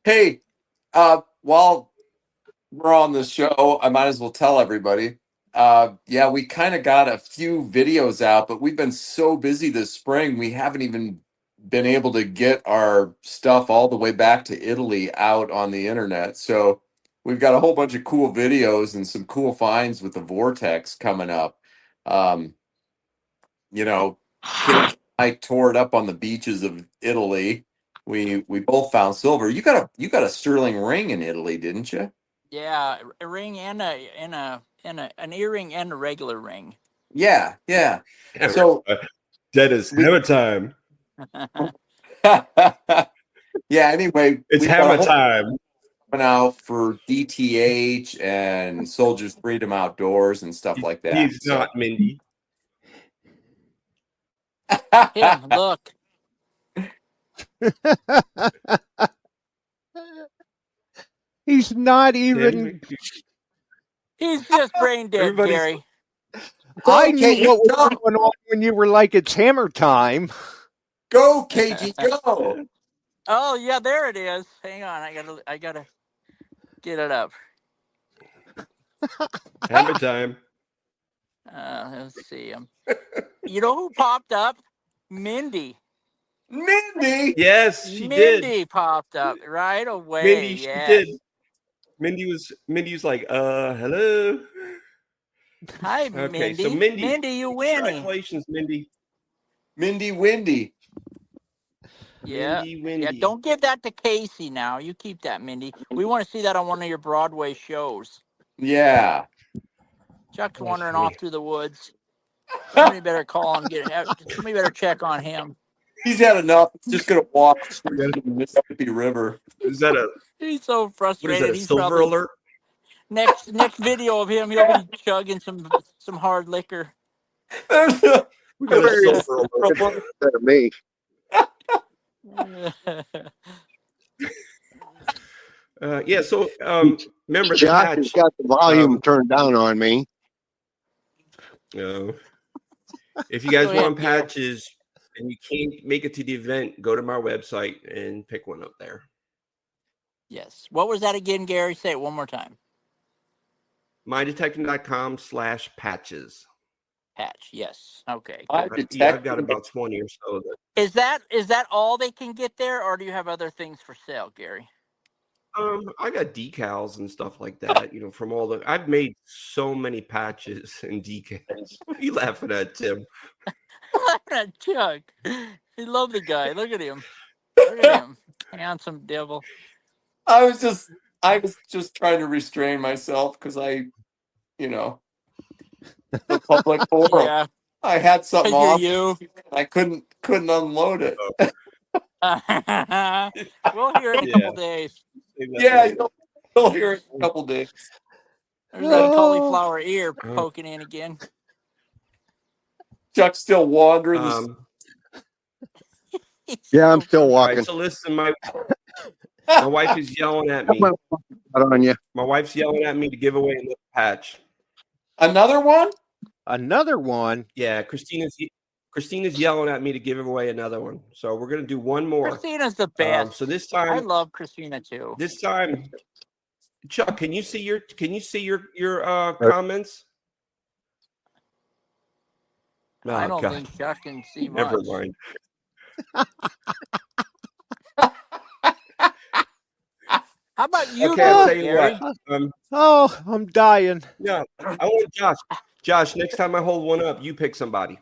Hey, while we're on the show, I might as well tell everybody. We kind of got a few videos out, but we've been so busy this spring, we haven't even been able to get our stuff all the way back to Italy out on the internet. So we've got a whole bunch of cool videos and some cool finds with the Vortex coming up. I tore it up on the beaches of Italy. We both found silver. You got a sterling ring in Italy, didn't you? Yeah, a ring and an earring and a regular ring. Yeah. Hammer. So That is we, hammer time. yeah. Anyway, It's we got a hammer whole time. went out for DTH and Soldiers Freedom Outdoors and stuff like that. He's not Mindy. Him, look. He's not even. He's just brain dead, Gary. I knew KG, what was go. going on when you were like, it's hammer time. Go, KG, go. Oh yeah, there it is. Hang on, I gotta get it up. Hammer time. Let's see. You know who popped up? Mindy. Mindy. Yes, she Mindy did. popped up right away. Mindy, she yes. did. Mindy was like, hello. Hi, Okay, Mindy. so Mindy, you win. Congratulations, Mindy. Mindy Windy. Yeah. Mindy Windy. Yeah, don't give that to Casey now. You keep that, Mindy. We want to see that on one of your Broadway shows. Yeah. Chuck's That's wandering funny. off through the woods. Somebody better call him. Somebody better check on him. He's had enough. He's just gonna walk through the Mississippi River. Is that a He's so frustrated. what is that? A He's silver probably, alert? Next video of him, he'll be chugging some hard liquor. We got a silver alert. Instead of me. Yeah. So remember the Josh patch. has got the volume turned down on me. No. If you guys Go ahead, want Gary. patches and you can't make it to the event, go to my website and pick one up there. Yes. What was that again, Gary? Say it one more time. mydetecting.com/patches. Patch. Yes. Okay. Yeah, I've got about 20 or so. Is that all they can get there, or do you have other things for sale, Gary? I got decals and stuff like that, from all the. I've made so many patches and decals. What are you laughing at, Tim? I'm laughing at Chuck. He loved the guy. Look at him. Look at him, handsome devil. I was just trying to restrain myself because the public forum. Yeah. I had something You're off. you. I couldn't unload it. We'll hear it in a couple days. Yeah, you'll hear it in a couple days. There's that cauliflower ear poking in again. Chuck's still wandering. Yeah, I'm still walking. Right, so listen, my wife is yelling at me. On you. My wife's yelling at me to give away another patch. Another one? Another one? Yeah, Christina's yelling at me to give away another one. So we're gonna do one more. Christina's the best. So this time, I love Christina too. This time, Chuck, can you see your comments? I don't think Chuck can see much. Never mind. How about you, Okay, I'll tell you Gary? what. I'm dying. Yeah, I want Josh. Josh, next time I hold one up, you pick somebody.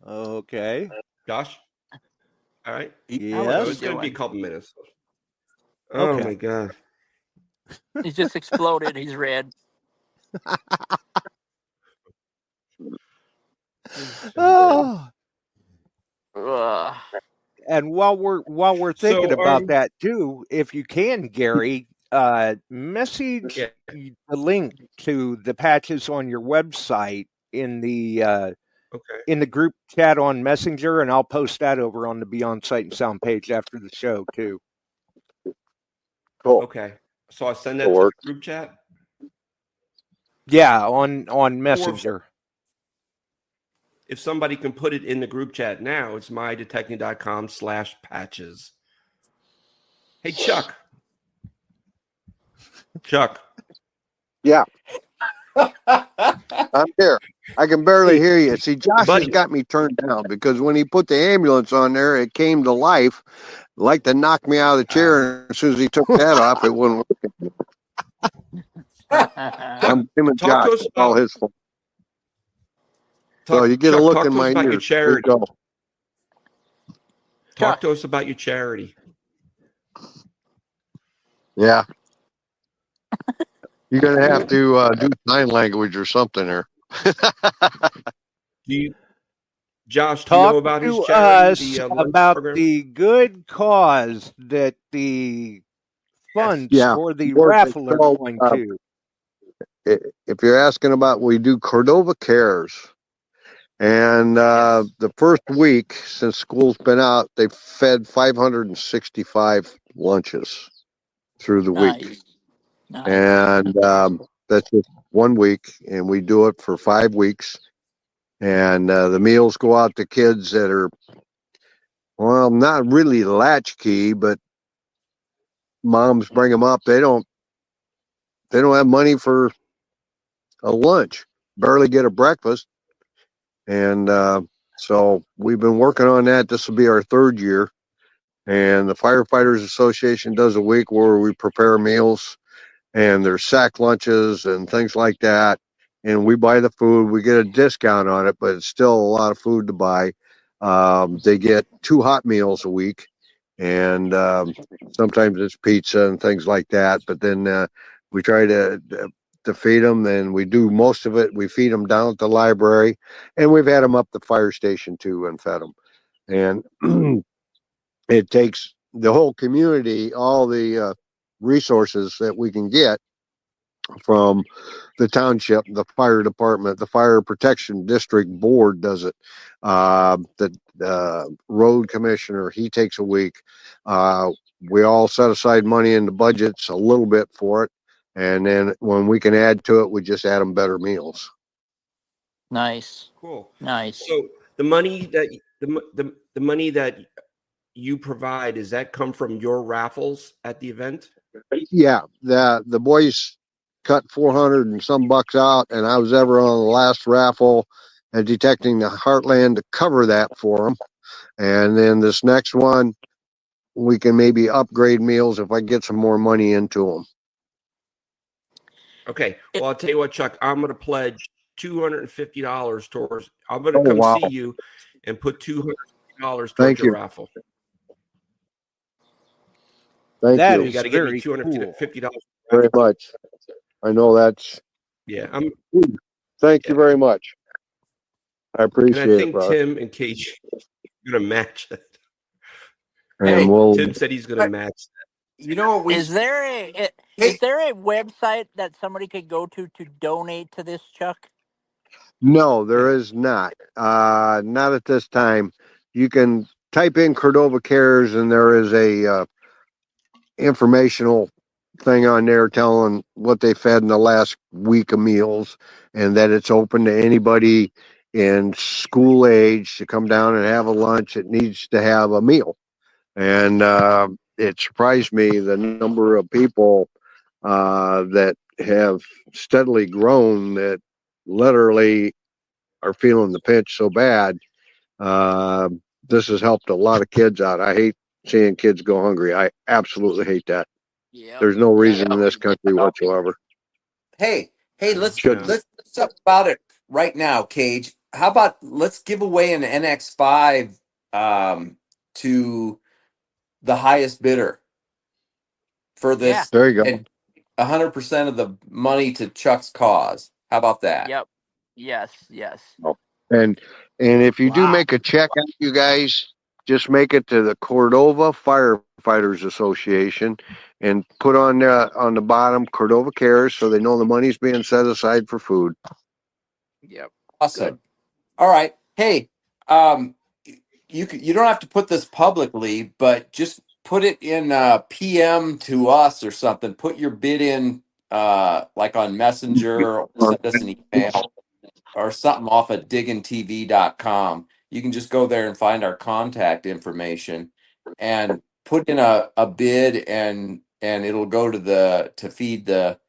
Okay. Josh? All right? Yes. It's going to be a couple minutes. Okay. Oh, my God. He's just exploded. He's red. Oh. Ugh. And while we're thinking about that too, if you can, Gary, message the link to the patches on your website in the group chat on Messenger, and I'll post that over on the Beyond Sight and Sound page after the show too. Cool. Okay, so I send that to the group chat. Yeah, on Messenger. If somebody can put it in the group chat now, it's mydetecting.com/patches. Hey, Chuck. Chuck. Yeah. I'm here. I can barely hear you. See, Josh has got me turned down because when he put the ambulance on there, it came to life. Like to knock me out of the chair. And as soon as he took that off, it wouldn't work anymore. I'm him and Josh. It's all his fault. So you get a look talk in to us my about your ears. There you charity. go. Talk Chuck. to us about your charity. Yeah. You're going to have to do sign language or something here. Josh, do you know Talk about his to charity, us the lunch about program? the good cause that the funds Yeah. for the Or they raffle are call, going to. if you're asking about, we do Cordova Cares. And Yes. the first week since school's been out, they fed 565 lunches through the week. Nice. And that's just 1 week. And we do it for 5 weeks. And the meals go out to kids that are, well, not really latchkey, but moms bring them up. They don't have money for a lunch, barely get a breakfast. And so we've been working on that. This will be our 3rd year. And the Firefighters Association does a week where we prepare meals, and there's sack lunches and things like that. And we buy the food. We get a discount on it, but it's still a lot of food to buy. They get 2 hot meals a week, and sometimes it's pizza and things like that. But then we try to feed them, and we do most of it. We feed them down at the library, and we've had them up the fire station too and fed them. And it takes the whole community, all the resources that we can get from the township, the fire department, the fire protection district board does it. The road commissioner, he takes a week. We all set aside money in the budgets, a little bit for it. And then when we can add to it, we just add them better meals. Nice. Cool. Nice. So the money that the money that you provide, does that come from your raffles at the event? Yeah, the boys cut 400 and some bucks out, and I was ever on the last raffle and detecting the Heartland to cover that for them. And then this next one, we can maybe upgrade meals if I get some more money into them. Okay. Well, I'll tell you what, Chuck, I'm going to pledge $250 towards. I'm going Oh, to come wow. see you and put $200 towards Thank your you. raffle. Thank That you You got to is get me very cool. $250. very much. I know that's. Yeah. Thank you very much. I And appreciate I it, think brother. Tim and Cage are going to match that. And Hey, we'll. Tim said he's going to match that. You know what we Is there a is there a website that somebody could go to donate to this, Chuck? No, there is not. Not at this time. You can type in Cordova Cares, and there is a informational thing on there telling what they fed in the last week of meals, and that it's open to anybody in school age to come down and have a lunch that needs to have a meal. And it surprised me the number of people that have steadily grown that literally are feeling the pinch so bad. Uh, this has helped a lot of kids out. I hate seeing kids go hungry. I absolutely hate that. Yeah. There's no reason in this country whatsoever. hey, let's Shouldn't. talk about it right now, Cage. How about let's give away an NX5 to the highest bidder for Yeah. this, There you go. and 100% of the money to Chuck's cause. How about that? Yep. Yes. Yes. And if you do Wow. make a check out, you guys, just make it to the Cordova Firefighters Association and put on the bottom Cordova Cares so they know the money's being set aside for food. Yep. Awesome. Good. All right. Hey, you don't have to put this publicly, but just put it in PM to us or something. Put your bid in like on Messenger, or send us an email or something off at diggintv.com. You can just go there and find our contact information and put in a bid, and it'll go to feed the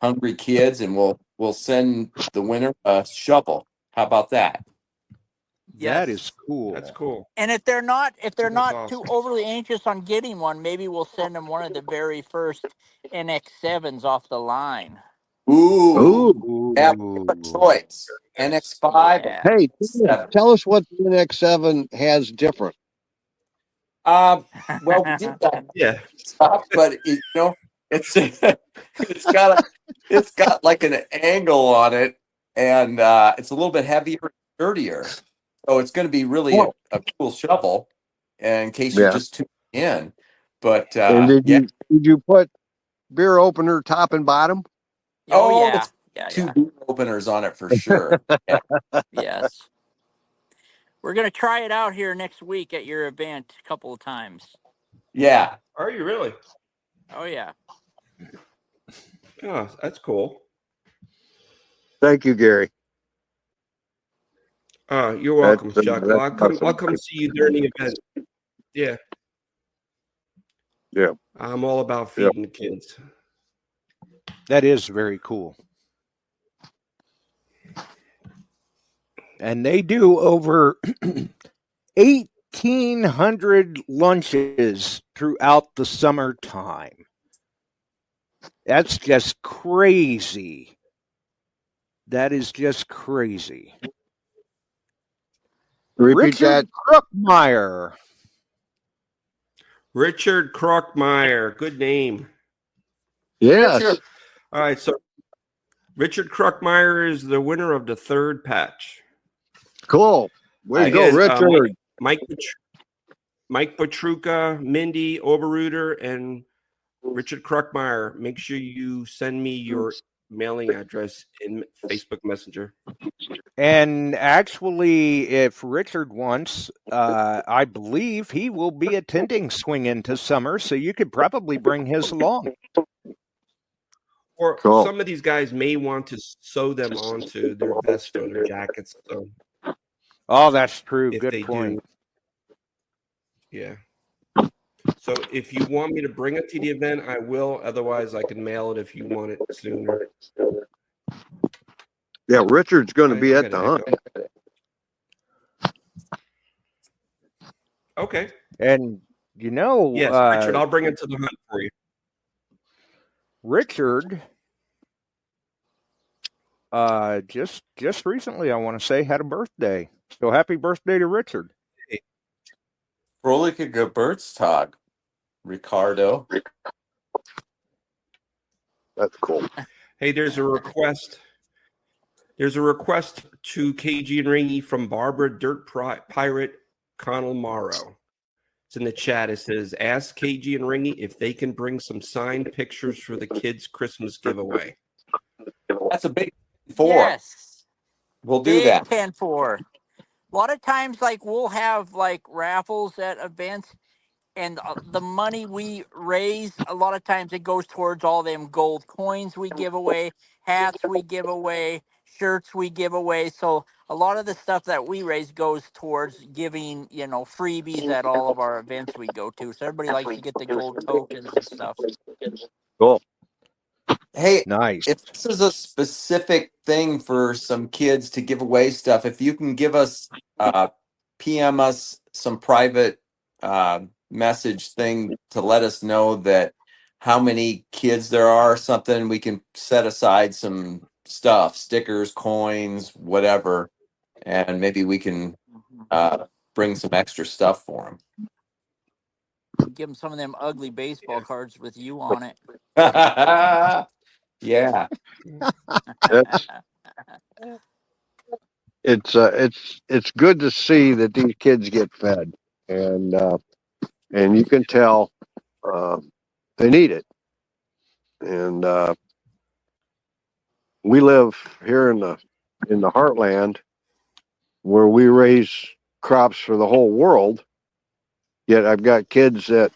hungry kids, and we'll send the winner a shovel. How about that? That Yes. is cool. That's cool. And if they're not That's too awesome. overly anxious on getting one, maybe we'll send them one of the very first NX7s off the line. Ooh, Ooh, have a Ooh. choice. NX5 Yeah. Hey, and tell us what the NX7 has different. 7. Well, we did that Yeah. stuff, but it's it's got it's got like an angle on it, and it's a little bit heavier and sturdier. So it's going to be really Oh, a cool shovel, in case you're yeah. just tuning in. But And yeah, did you put beer opener top and bottom? Oh oh, yeah. it's Yeah. 2 Yeah. beer openers on it for sure. Yeah, Yes. We're gonna try it out here next week at your event a couple of times. yeah. Are you really? Oh yeah. Oh, that's cool. Thank you, Gary. You're welcome, That's Chuck. that's I'll awesome. come see you during the event. Yeah, Yeah, I'm all about yeah. feeding the kids. That is very cool. And they do over 1,800 lunches throughout the summertime. That's just crazy. That is just crazy. Repeat that. Richard Crookmeyer. Richard Krockmeyer, good name. Yes. Richard, All right, so Richard Krockmeyer is the winner of the third patch. Cool. Way to Nice. go, Again, Richard. Mike Petruka, Mindy Oberruder, and Richard Krockmeyer. Make sure you send me your mailing address in Facebook Messenger. And actually, if Richard wants, I believe he will be attending Swing Into Summer, so you could probably bring his along. Or Cool. some of these guys may want to sew them onto their vest or their jackets. So Oh, that's true. if Good they point. do, yeah. So if you want me to bring it to the event, I will. Otherwise, I can mail it if you want it sooner. Yeah, Richard's going to I be at got the an hunt. echo. Okay. And Yes, Richard, I'll bring it to the hunt for you. Richard, just recently, I want to say, had a birthday. So happy birthday to Richard. Fröhliche Geburtstag, Ricardo. That's cool. Hey, there's a request. There's a request to KG and Ringy from Barbara Dirt Pirate Connell Morrow. It's in the chat. It says, ask KG and Ringy if they can bring some signed pictures for the kids' Christmas giveaway. That's a big 4. Yes. We'll do Big that. 10-4. A lot of times, like we'll have like raffles at events, and the money we raise, a lot of times it goes towards all them gold coins we give away, hats we give away, shirts we give away. So a lot of the stuff that we raise goes towards giving, freebies at all of our events we go to. So everybody likes to get the gold tokens and stuff. Cool. Hey, Nice. if this is a specific thing for some kids to give away stuff, if you can give us, PM us some private message thing to let us know that how many kids there are, something, we can set aside some stuff, stickers, coins, whatever, and maybe we can bring some extra stuff for Give them some of them ugly baseball cards with you on it. them. Yeah. That's it's good to see that these kids get fed, and you can tell they need it. And we live here in the heartland where we raise crops for the whole world. Yet I've got kids that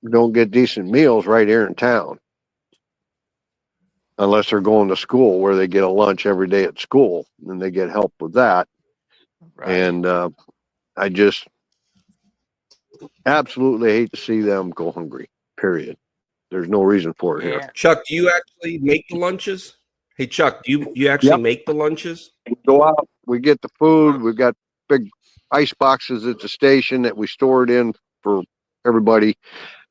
don't get decent meals right here in town, unless they're going to school where they get a lunch every day at school, and they get help with that. Right. And I just absolutely hate to see them go hungry. Period. There's no reason for it here. Yeah. Chuck, do you actually make the lunches? Hey, Chuck, do you actually Yep. make the lunches? Go out, we get the food. We've got big ice boxes at the station that we store it in for everybody,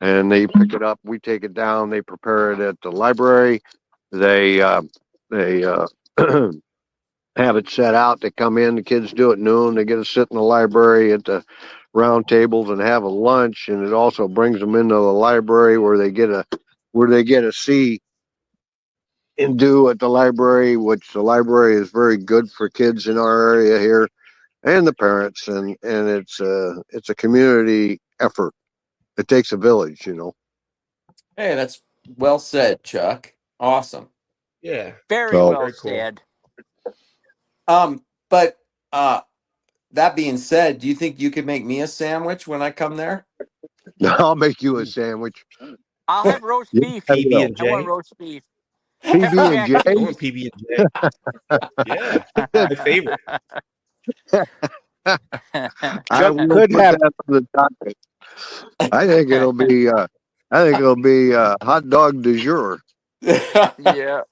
and they pick it up. We take it down. They prepare it at the library. They have it set out. They come in, the kids do it at noon. They get to sit in the library at the round tables and have a lunch, and it also brings them into the library where they get a see and do at the library, which the library is very good for kids in our area here and the parents, and it's a community effort. It takes a village, Hey, that's well said, Chuck. Awesome. Yeah. Very So well Very cool. said. But that being said, do you think you could make me a sandwich when I come there? I'll make you a sandwich. I'll have roast Yeah, beef. I PB will. and I want J. roast beef. PB and Jack J. I cheese. want PB and J. Yeah, my favorite. I Chuck will could put have that on the docket. I think it'll be. Hot dog du jour. Yeah.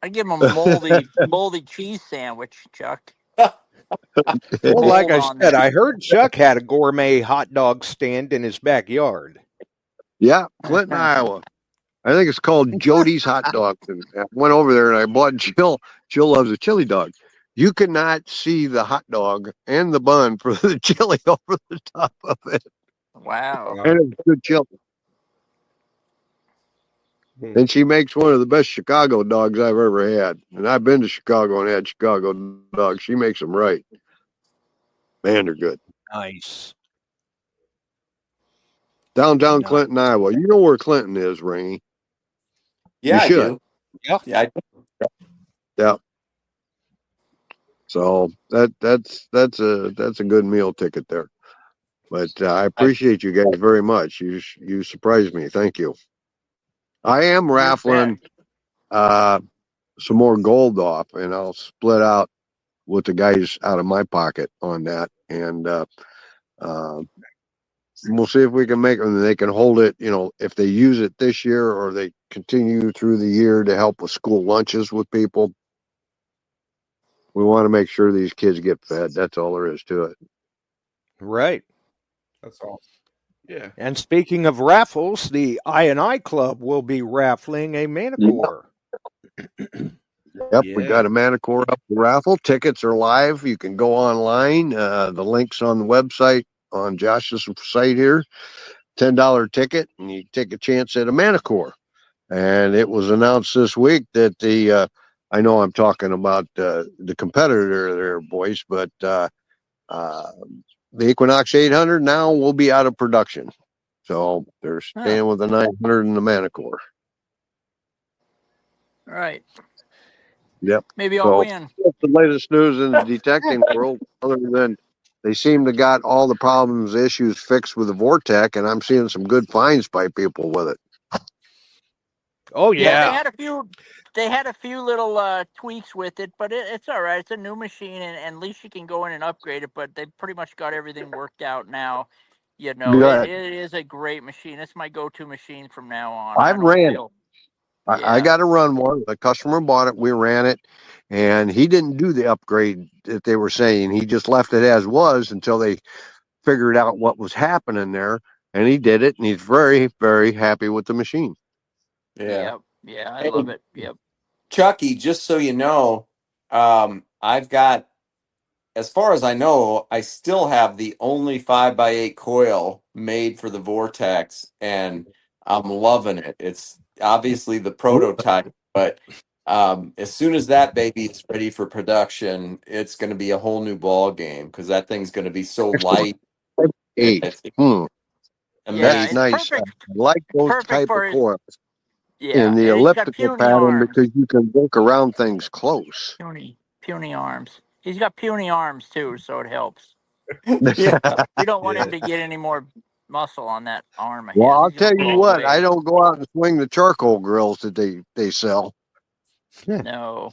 I give him a moldy cheese sandwich, Chuck. well, like Mold I on said, there. I heard Chuck had a gourmet hot dog stand in his backyard. Yeah, Clinton, Iowa. I think it's called Jody's Hot Dog. And I went over there and I bought Jill. Jill loves a chili dog. You cannot see the hot dog and the bun for the chili over the top of it. Wow. And it's good chili. Hmm. And she makes one of the best Chicago dogs I've ever had. And I've been to Chicago and had Chicago dogs. She makes them right. Man, they're good. Nice. Downtown Nice. Clinton, Iowa. You know where Clinton is, Ringy. Yeah, You I should. do. Yeah. Yeah, Yeah. So that's a good meal ticket there. But I appreciate you guys very much. You surprised me. Thank you. I am You bet. raffling some more gold off, and I'll split out with the guys out of my pocket on that, and uh, we'll see if we can make them. They can hold it. If they use it this year or they continue through the year to help with school lunches with people. We want to make sure these kids get fed. That's all there is to it. Right. That's awesome. Yeah. And speaking of raffles, the I&I Club will be raffling a Manicore. Yep, we Yeah. got a Manicore up the raffle. Tickets are live. You can go online. The link's on the website on Josh's site here. $10 ticket, and you take a chance at a Manicore. And it was announced this week that I know I'm talking about the competitor there, boys, but the Equinox 800 now will be out of production. So they're Huh. staying with the 900 and the Manicore. All right. Yep. Maybe I'll So win. that's the latest news in the detecting world, other than they seem to got all the problems, issues fixed with the Vortec, and I'm seeing some good finds by people with it. Oh, Yeah, they yeah. had a few. They had a few little tweaks with it, but it's all right. It's a new machine, and at least you can go in and upgrade it. But they pretty much got everything worked out now. Good. It is a great machine. It's my go-to machine from now on. I've I don't ran it. feel. I Yeah, got to run one. The customer bought it. We ran it, and he didn't do the upgrade that they were saying. He just left it as was until they figured out what was happening there, and he did it, and he's very, very happy with the machine. yeah. yeah. I Hey, love it. Yep. Chucky, just so you know, I've got, as far as I know, I still have the only 5x8 coil made for the Vortex, and I'm loving it. It's obviously the prototype, but as soon as that baby is ready for production, it's going to be a whole new ball game because that thing's going to be so light. Eight. It's Yeah, That's amazing. it's nice. I perfect. like those Perfect type of for his. coils in Yeah, the and he's got elliptical puny pattern arms. because you can work around things close. Puny arms. He's got puny arms too, so it helps. Yeah. We don't want Yeah. him to get any more muscle on that arm of Well, his. I'll He's gonna tell you blow what, I away. don't go out and swing the charcoal grills that they sell. No.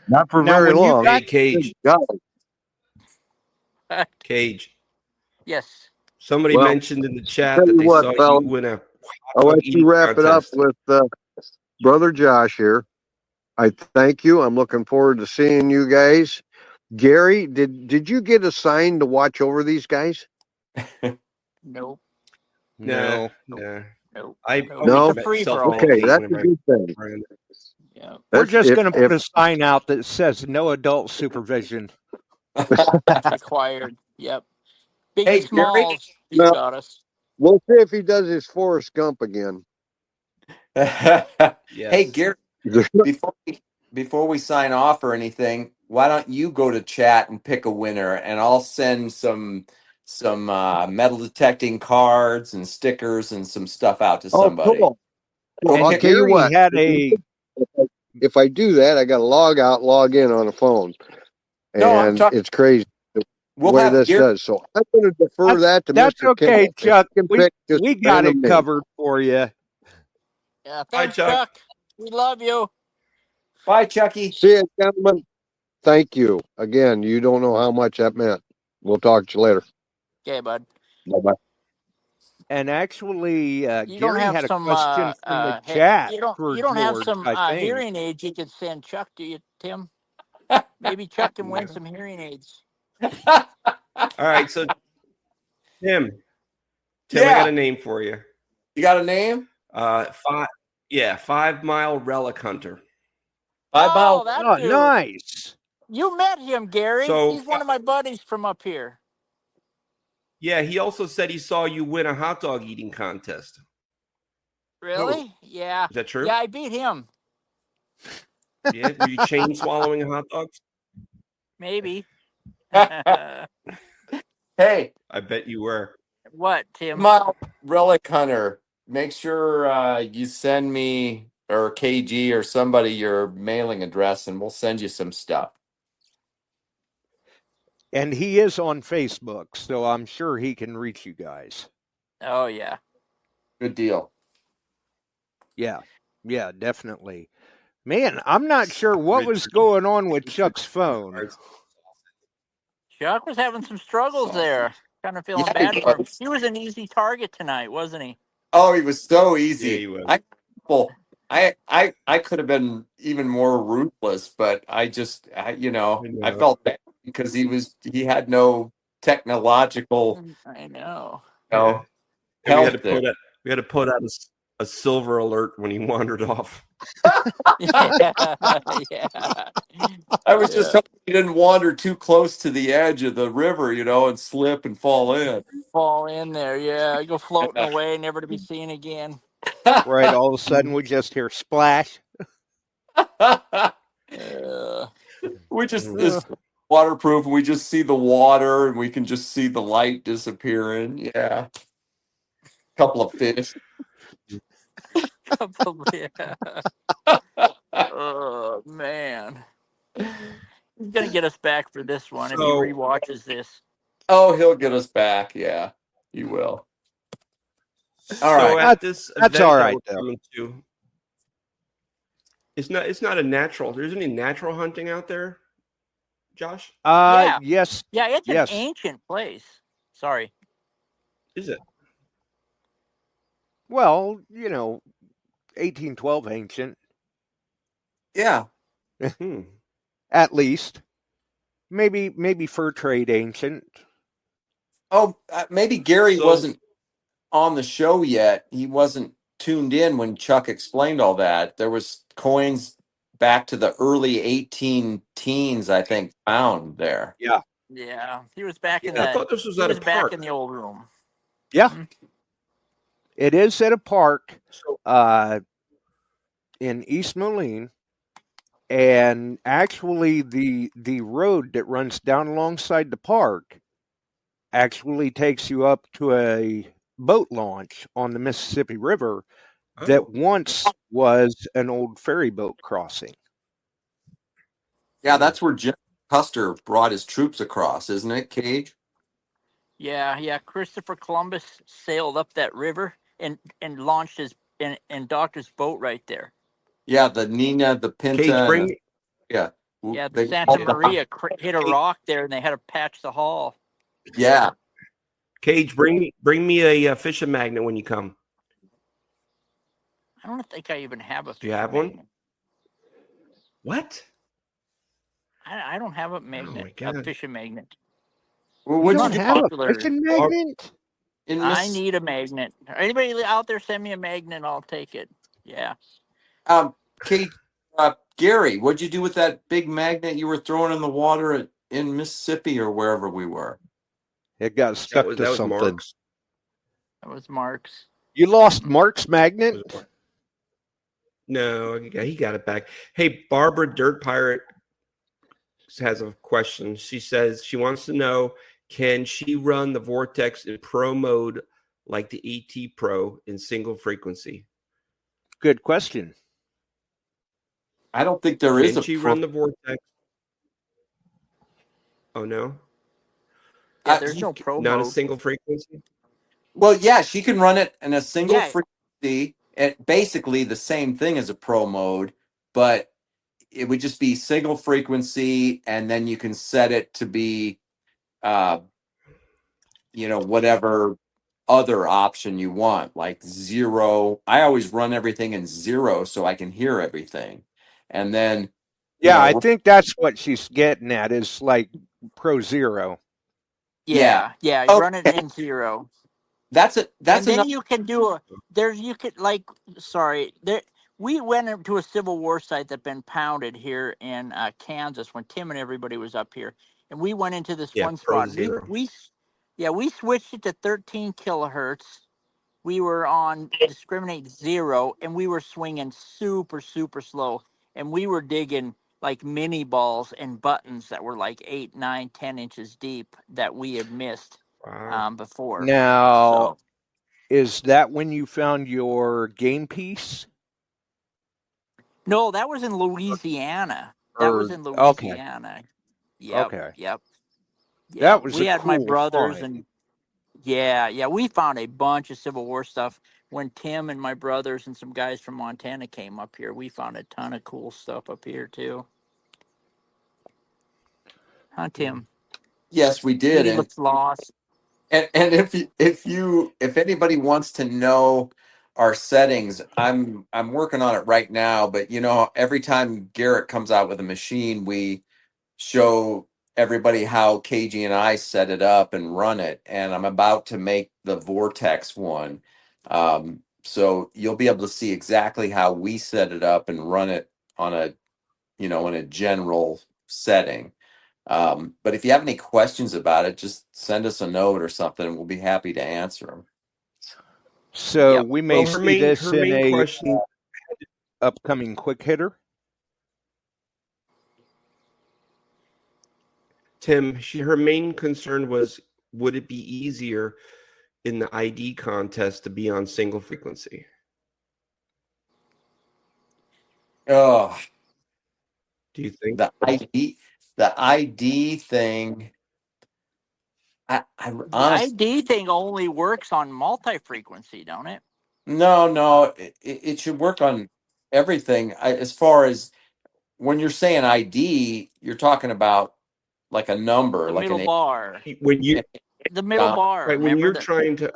Not for Now, very when you long. got Hey, Cage. God. Cage. Yes. Somebody Well, mentioned in the chat tell that you they what, saw you fellas, win a hot I'll dog let you eating wrap it up contest. with Brother Josh here. I thank you. I'm looking forward to seeing you guys. Gary, did you get assigned to watch over these guys? Nope. Nah, no. nah. Nope. I Nope. It's always a No? free for all. Okay, self-medicate that's a whenever good thing. I'm Yeah. We're That's just if going to put a sign out that says no adult supervision. That's required. Yep. Big Hey, and Gary. smalls. He's no, got us. we'll see if he does his Forrest Gump again. Hey, Yes. Gary. Before we sign off or anything, why don't you go to chat and pick a winner, and I'll send some metal detecting cards and stickers and some stuff out to Oh, somebody. cool. Well, And I'll hit, tell you Gary what. had a If I do that, I got to log out, log in on the phone, no, I'm and talking. it's crazy the We'll way have this Gary. does. So I'm going to defer that to that's Mr. okay, Kimball. If Chuck. he can We pick just we a got random it name. covered for you. Yeah. Bye, Thanks, Chuck. Chuck. We love you. Bye, Chucky. See you, gentlemen. Thank you again. You don't know how much that meant. We'll talk to you later. Okay, bud. Bye-bye. And actually, You don't Gary have had a some question from the hey, chat you for don't have George, some I think. hearing aids you could send Chuck, do you, Tim? Maybe Chuck can win some hearing aids. All right. So, Tim, I Yeah. got a name for you. You got a name? 5 Mile Relic Hunter. Oh, that Oh, dude. nice. You met him, Gary. So- He's one of my buddies from up here. Yeah, he also said he saw you win a hot dog eating contest. Really? Yeah. Is that true? Yeah, I beat him. Yeah. Were you chain swallowing hot dogs? Maybe. Hey, I bet you were. What, Tim? Mile Relic Hunter. Make sure you send me or KG or somebody your mailing address, and we'll send you some stuff. And he is on Facebook, so I'm sure he can reach you guys. Oh, yeah. Good deal. Yeah, definitely. Man, I'm not sure what was going on with Chuck's phone. Chuck was having some struggles there. Kind of feeling Yeah, bad he for him. was. He was an easy target tonight, wasn't he? Oh, he was so Yeah, easy. he was. I could have been even more ruthless, but I felt bad because he had no technological I know. Yeah. And help there. we had to put out a silver alert when he wandered off. Yeah. I was just hoping he didn't wander too close to the edge of the river, and slip and fall in. Fall in there, yeah. Go floating away, never to be seen again. Right, all of a sudden we just hear splash. We just it's waterproof, and we just see the water, and we can just see the light disappearing. Yeah, couple of fish. Yeah. Oh man, he's gonna get us back for this one if he So- rewatches this. Oh, he'll get us back. Yeah, he will. All So right. at this That's event all that right, we're though. coming to, it's not a natural. There's any natural hunting out there, Josh? Yeah. Yes. Yeah, it's Yes. an ancient place. Sorry. Is it? Well, 1812 ancient, Yeah. at least. Maybe fur trade ancient. Oh, maybe Gary So- wasn't on the show yet. He wasn't tuned in when Chuck explained all that. There was coins back to the early 18 teens, I think, found there. Yeah. Yeah, he was back in I that. thought this was He at was a back park. in the old room. Yeah. Mhm. It is at a park So- in East Moline. And actually the road that runs down alongside the park actually takes you up to a boat launch on the Mississippi River that Oh. once was an old ferry boat crossing. Yeah, that's where Jim Custer brought his troops across, isn't it, Cage? Yeah. Christopher Columbus sailed up that river and launched his and docked his boat right there. Yeah, the Nina, the Penta, Cage, and Yeah, the they Santa called them- Maria hit a rock there, and they had to patch the hull. Yeah, Cage, bring me a fishing magnet when you come. I don't think I even have a. Do you have one? What? I don't have a magnet. my God. A fishing magnet. well, You what'd don't you do have popular. a fishing magnet? in I need a magnet. Anybody out there, send me a magnet. I'll take it. Yeah. Cage? Gary, what'd you do with that big magnet you were throwing in the water in Mississippi or wherever we were? It got stuck to that was something. Mark's. That was Mark's. You lost Mark's That magnet? was Mark. No, he got it back. Hey, Barbara Dirt Pirate has a question. She says she wants to know, can she run the Vortex in pro mode like the ET Pro in single frequency? Good question. I don't think there is Can a she pro. run the Vortex? Oh, no? Yeah, there's no pro Not a mode. single frequency? Well, yeah, she can run it in a single Yeah. frequency. Basically the same thing as a pro mode, but it would just be single frequency, and then you can set it to be, whatever other option you want, like 0. I always run everything in 0 so I can hear everything, and then Yeah, I think that's what she's getting at, is like Pro Zero. Yeah. Run it Okay. in 0. That's it. That's And then enough. you can do we went into a Civil War site that been pounded here in Kansas when Tim and everybody was up here, and we went into this one Pro spot. Zero. We switched it to 13 kilohertz. We were on discriminate 0, and we were swinging super slow, and we were digging like mini balls and buttons that were like 8, 9, 10 inches deep that we had missed Wow. before. Now, So, is that when you found your game piece? no, that was in Louisiana. Okay. Yep. Okay. Yeah, That was we a had my cool brothers find. and we found a bunch of Civil War stuff when Tim and my brothers and some guys from Montana came up here. We found a ton of cool stuff up here too. Huh, Tim? Yes, we did. He looks lost. And if anybody wants to know our settings, I'm working on it right now. But every time Garrett comes out with a machine, we show everybody how KG and I set it up and run it. And I'm about to make the Vortex one, so you'll be able to see exactly how we set it up and run it on a in a general setting. But if you have any questions about it, just send us a note or something, and we'll be happy to answer them. So we may Well, see this her in main a question, upcoming quick hitter. Tim, her main concern was, would it be easier in the ID contest to be on single frequency? Oh, Do you think the ID thing? I The honestly, ID thing only works on multi-frequency, don't it? no, it should work on everything. As far as when you're saying ID, you're talking about like a number, The like middle an bar. when you The middle bar. right when Remember you're that? trying to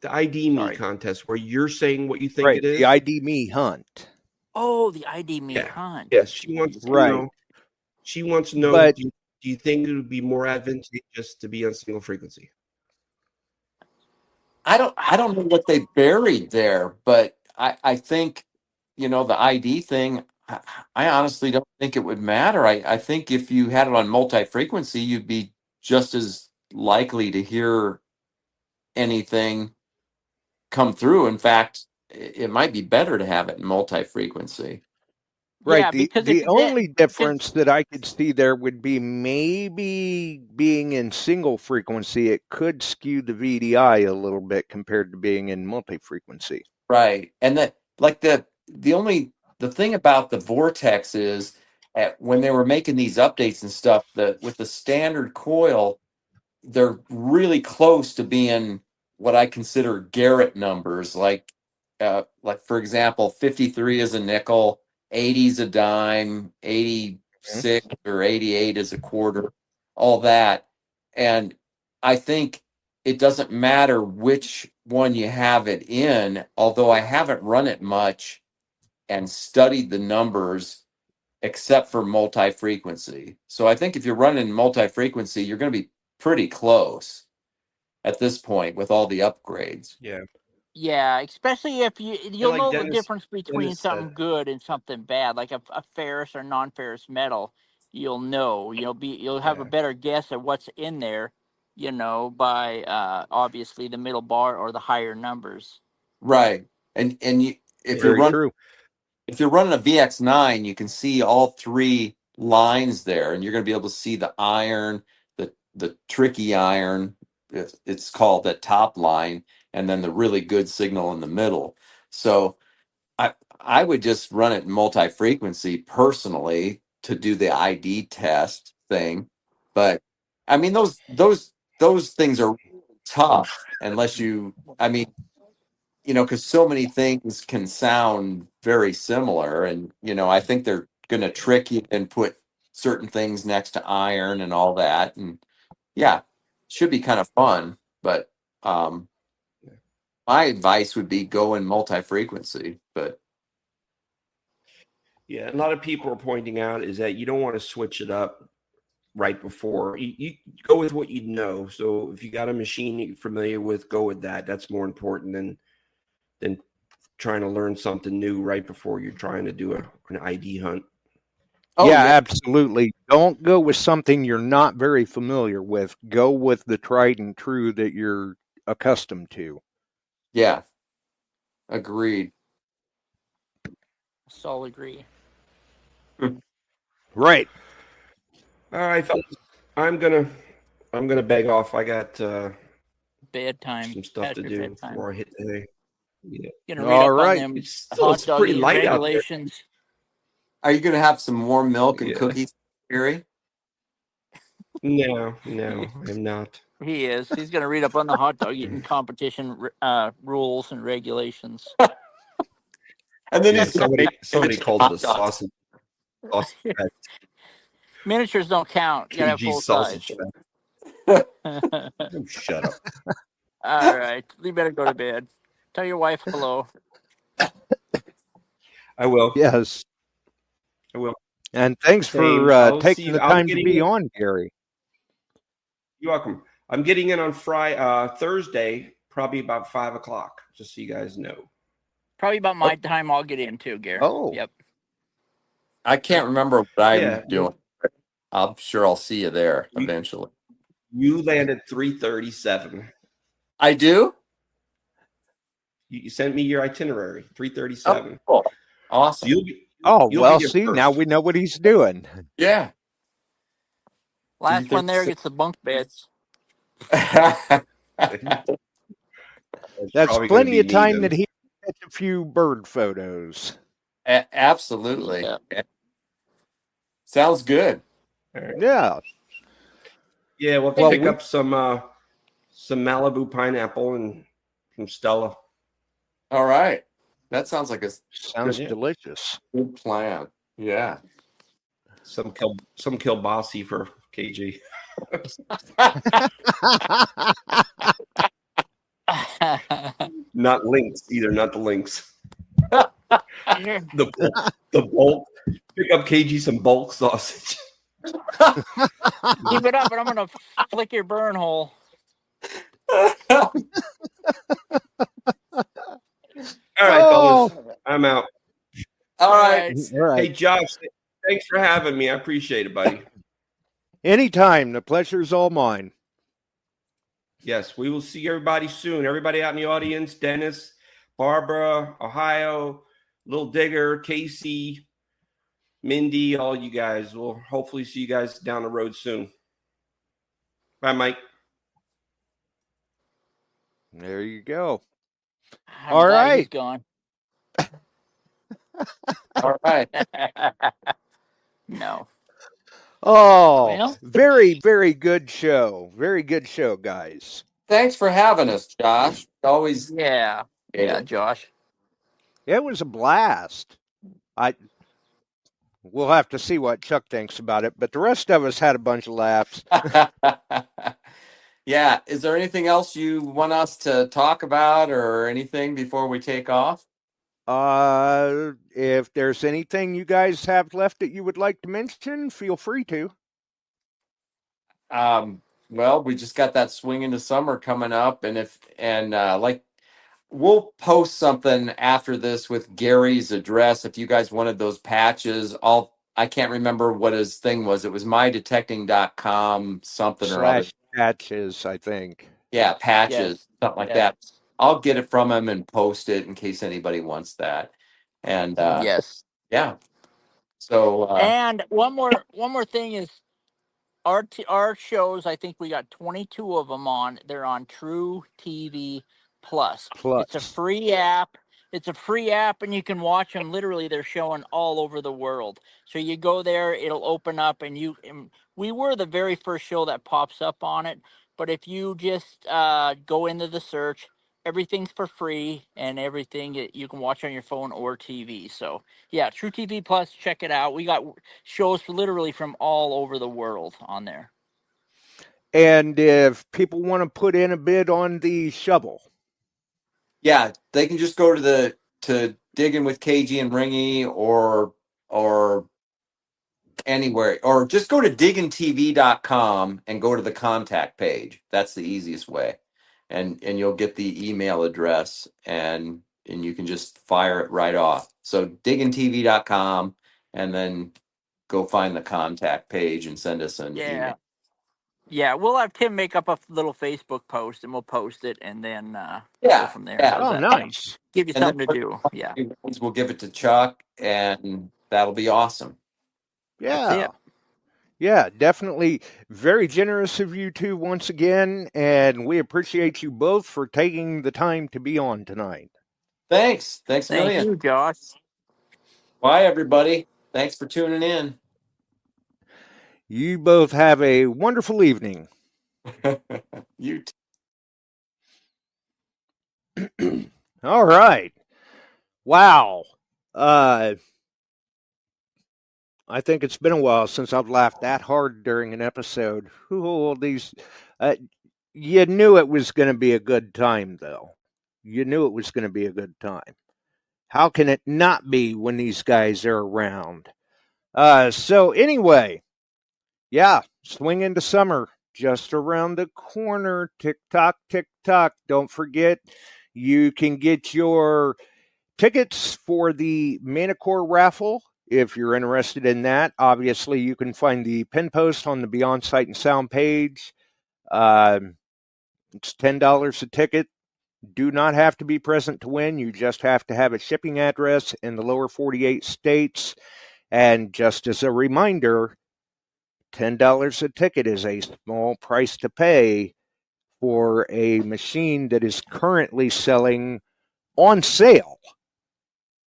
the ID me Sorry. contest where you're saying what you think Right, it is? the ID me hunt. Oh, the ID me Yeah. hunt. Yes, she wants to Right. know. She wants to know. But Do you think it would be more advantageous to be on single frequency? I don't know what they buried there, but I think the ID thing. I honestly don't think it would matter. I think if you had it on multi-frequency, you'd be just as likely to hear anything come through. In fact, it might be better to have it in multi-frequency. right, Yeah, because the only difference that I could see there would be maybe being in single frequency, it could skew the VDI a little bit compared to being in multi-frequency. Right. And the thing about the Vortex is when they were making these updates and stuff, with the standard coil, they're really close to being what I consider Garrett numbers. Like for example, 53 is a nickel, 80 is a dime, 86 or 88 is a quarter, all that. And I think it doesn't matter which one you have it in, although I haven't run it much and studied the numbers except for multi-frequency. So I think if you're running multi-frequency, you're going to be pretty close at this point with all the upgrades. Yeah. Yeah, especially if you'll like know the difference between Dennis said. something good and something bad, like a ferrous or non-ferrous metal. You'll know. You'll have a Yeah. better guess at what's in there. By obviously the middle bar or the higher numbers. Right. And you, Very true. if you're running a VX9, you can see all three lines there, and you're going to be able to see the iron, the tricky iron, it's called, that top line, and then the really good signal in the middle. So I would just run it multi-frequency personally to do the ID test thing. But I mean, those things are tough unless you. I mean, because so many things can sound very similar, and I think they're going to trick you and put certain things next to iron and all that, and yeah, should be kind of fun. But um, my advice would be go in multi-frequency, but. Yeah, a lot of people are pointing out is that you don't want to switch it up right before. You go with what you know. So if you got a machine that you're familiar with, go with that. That's more important than trying to learn something new right before you're trying to do an ID hunt. Oh, yeah, absolutely. Don't go with something you're not very familiar with. Go with the tried and true that you're accustomed to. Yeah, agreed. So agree. Right. All right, fellas. I'm gonna beg off. I got Bedtime. some stuff to Past your do bedtime. before I hit today. Yeah. Gonna read All up right. on them It's hot dog pretty eating light out there. regulations. Are you going to have some warm milk and Yeah. cookies, Gary? No, I'm not. He is. He's gonna read up on the hot dog eating competition rules and regulations. And then Yeah, he's going to somebody called it a sausage fest. Miniatures don't count. You gotta have KG full sausage size. fest. Oh, shut up. All right, you better go to bed. Tell your wife hello. I will. Yes. I will. And thanks Same. for I'll taking see- the I'll time get to in- be on, Gary. You're welcome. I'm getting in on Thursday, probably about 5:00, just so you guys know. Probably about my time. I'll get in too, Gary. Oh. Yep. I can't remember what I'm Yeah. doing. I'm sure I'll see you there eventually. You land at 3:37. I do? You sent me your itinerary, 3:37. Oh, cool. Awesome. So you'll be well, here see, first. now we know what he's doing. Yeah. Last one there gets the bunk beds. That's probably gonna plenty be of me time then. that he can get a few bird photos. Absolutely. Yeah. Sounds good. Yeah. Yeah, we'll Well, pick we- up some Malibu pineapple and some Stella. All right. That sounds like a Sounds Yeah. delicious. good plan. Yeah. Some kielbasi for KG. Not links either, not the links. The bulk. Pick up KG some bulk sausage. Keep it up, and I'm gonna flick your burn hole. All right, Oh. fellas. I'm out. All right. All right. Hey, Josh, thanks for having me. I appreciate it, buddy. Anytime. The pleasure's all mine. Yes, we will see everybody soon. Everybody out in the audience, Dennis, Barbara, Ohio, Little Digger, Casey, Mindy, all you guys. We'll hopefully see you guys down the road soon. Bye, Mike. There you go. I'm All glad right. he's gone. All right. No. Oh, Well? very, very good show. Very good show, guys. Thanks for having us, Josh. Always. Yeah. Yeah, Josh. It was a blast. We'll have to see what Chuck thinks about it, but the rest of us had a bunch of laughs. Yeah. Is there anything else you want us to talk about or anything before we take off? If there's anything you guys have left that you would like to mention, feel free to. Well, we just got that swing into summer coming up, and like we'll post something after this with Gary's address. If you guys wanted those patches, I can't remember what his thing was. It was mydetecting.com something or other. / patches, I think. Yeah, patches, Yes. something like Yes. that. I'll get it from him and post it in case anybody wants that. And Yes. yeah. So And one more thing is our shows. I think we got 22 of them on. They're on True TV Plus. It's a Plus. free app. It's a free app, and you can watch them. Literally, they're showing all over the world. So you go there, it'll open up, and we were the very first show that pops up on it. But if you just go into the search, everything's for free, and everything you can watch on your phone or TV. So yeah, True TV Plus, check it out. We got shows literally from all over the world on there. And if people want to put in a bid on the shovel, yeah, they can just go to Digging with KG and Ringy or anywhere, or just go to diggintv.com and go to the contact page. That's the easiest way. And you'll get the email address and you can just fire it right off. So diggintv.com and then go find the contact page and send us an Yeah. email. Yeah, we'll have Tim make up a little Facebook post and we'll post it and then go Yeah, from there. yeah. How's oh, that? nice. Give you And then something to do. Yeah. we'll give it to Chuck and that'll be awesome. That's Yeah. it. Yeah, definitely very generous of you two once again, and we appreciate you both for taking the time to be on tonight. Thanks a Thank million. you, Josh. Bye everybody. Thanks for tuning in. You both have a wonderful evening. You All right. Wow. I think it's been a while since I've laughed that hard during an episode. You knew it was going to be a good time, though. You knew it was going to be a good time. How can it not be when these guys are around? So anyway, yeah, swing into summer just around the corner. Tick tock, tick tock. Don't forget, you can get your tickets for the Manicure raffle if you're interested in that. Obviously, you can find the pin post on the Beyond Sight and Sound page. It's $10 a ticket. Do not have to be present to win. You just have to have a shipping address in the lower 48 states. And just as a reminder, $10 a ticket is a small price to pay for a machine that is currently selling on sale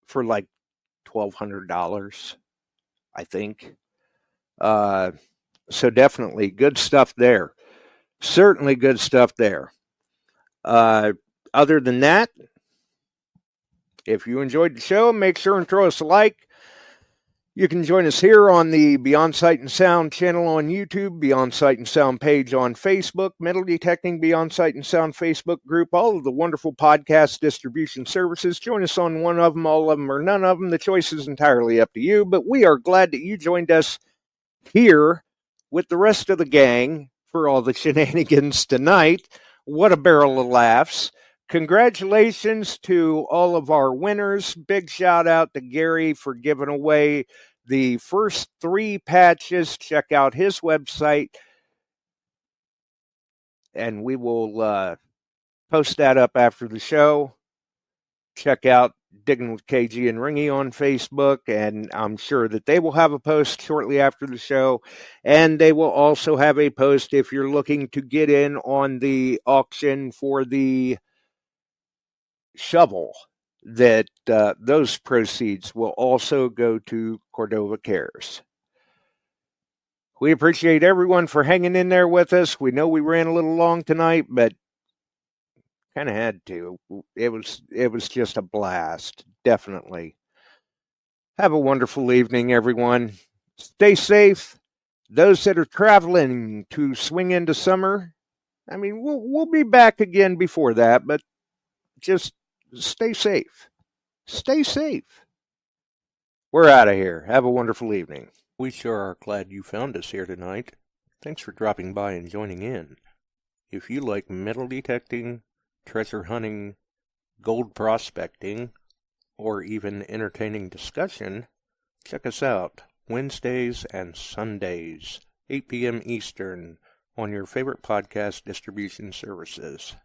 for like $1,200, I think. So definitely good stuff there. Certainly good stuff there. Other than that, if you enjoyed the show, make sure and throw us a like. You can join us here on the Beyond Sight and Sound channel on YouTube, Beyond Sight and Sound page on Facebook, Metal Detecting Beyond Sight and Sound Facebook group, all of the wonderful podcast distribution services. Join us on one of them, all of them, or none of them. The choice is entirely up to you, but we are glad that you joined us here with the rest of the gang for all the shenanigans tonight. What a barrel of laughs. Congratulations to all of our winners. Big shout out to Gary for giving away the first 3 patches. Check out his website, and we will post that up after the show. Check out Digging with KG and Ringy on Facebook, and I'm sure that they will have a post shortly after the show. And they will also have a post if you're looking to get in on the auction for the shovel, that those proceeds will also go to Cordova Cares. We appreciate everyone for hanging in there with us. We know we ran a little long tonight, but kind of had to. It was just a blast, definitely. Have a wonderful evening, everyone. Stay safe. Those that are traveling to swing into summer, I mean, we'll be back again before that, but just stay safe. Stay safe. We're out of here. Have a wonderful evening. We sure are glad you found us here tonight. Thanks for dropping by and joining in. If you like metal detecting, treasure hunting, gold prospecting, or even entertaining discussion, check us out Wednesdays and Sundays, 8 p.m. Eastern, on your favorite podcast distribution services.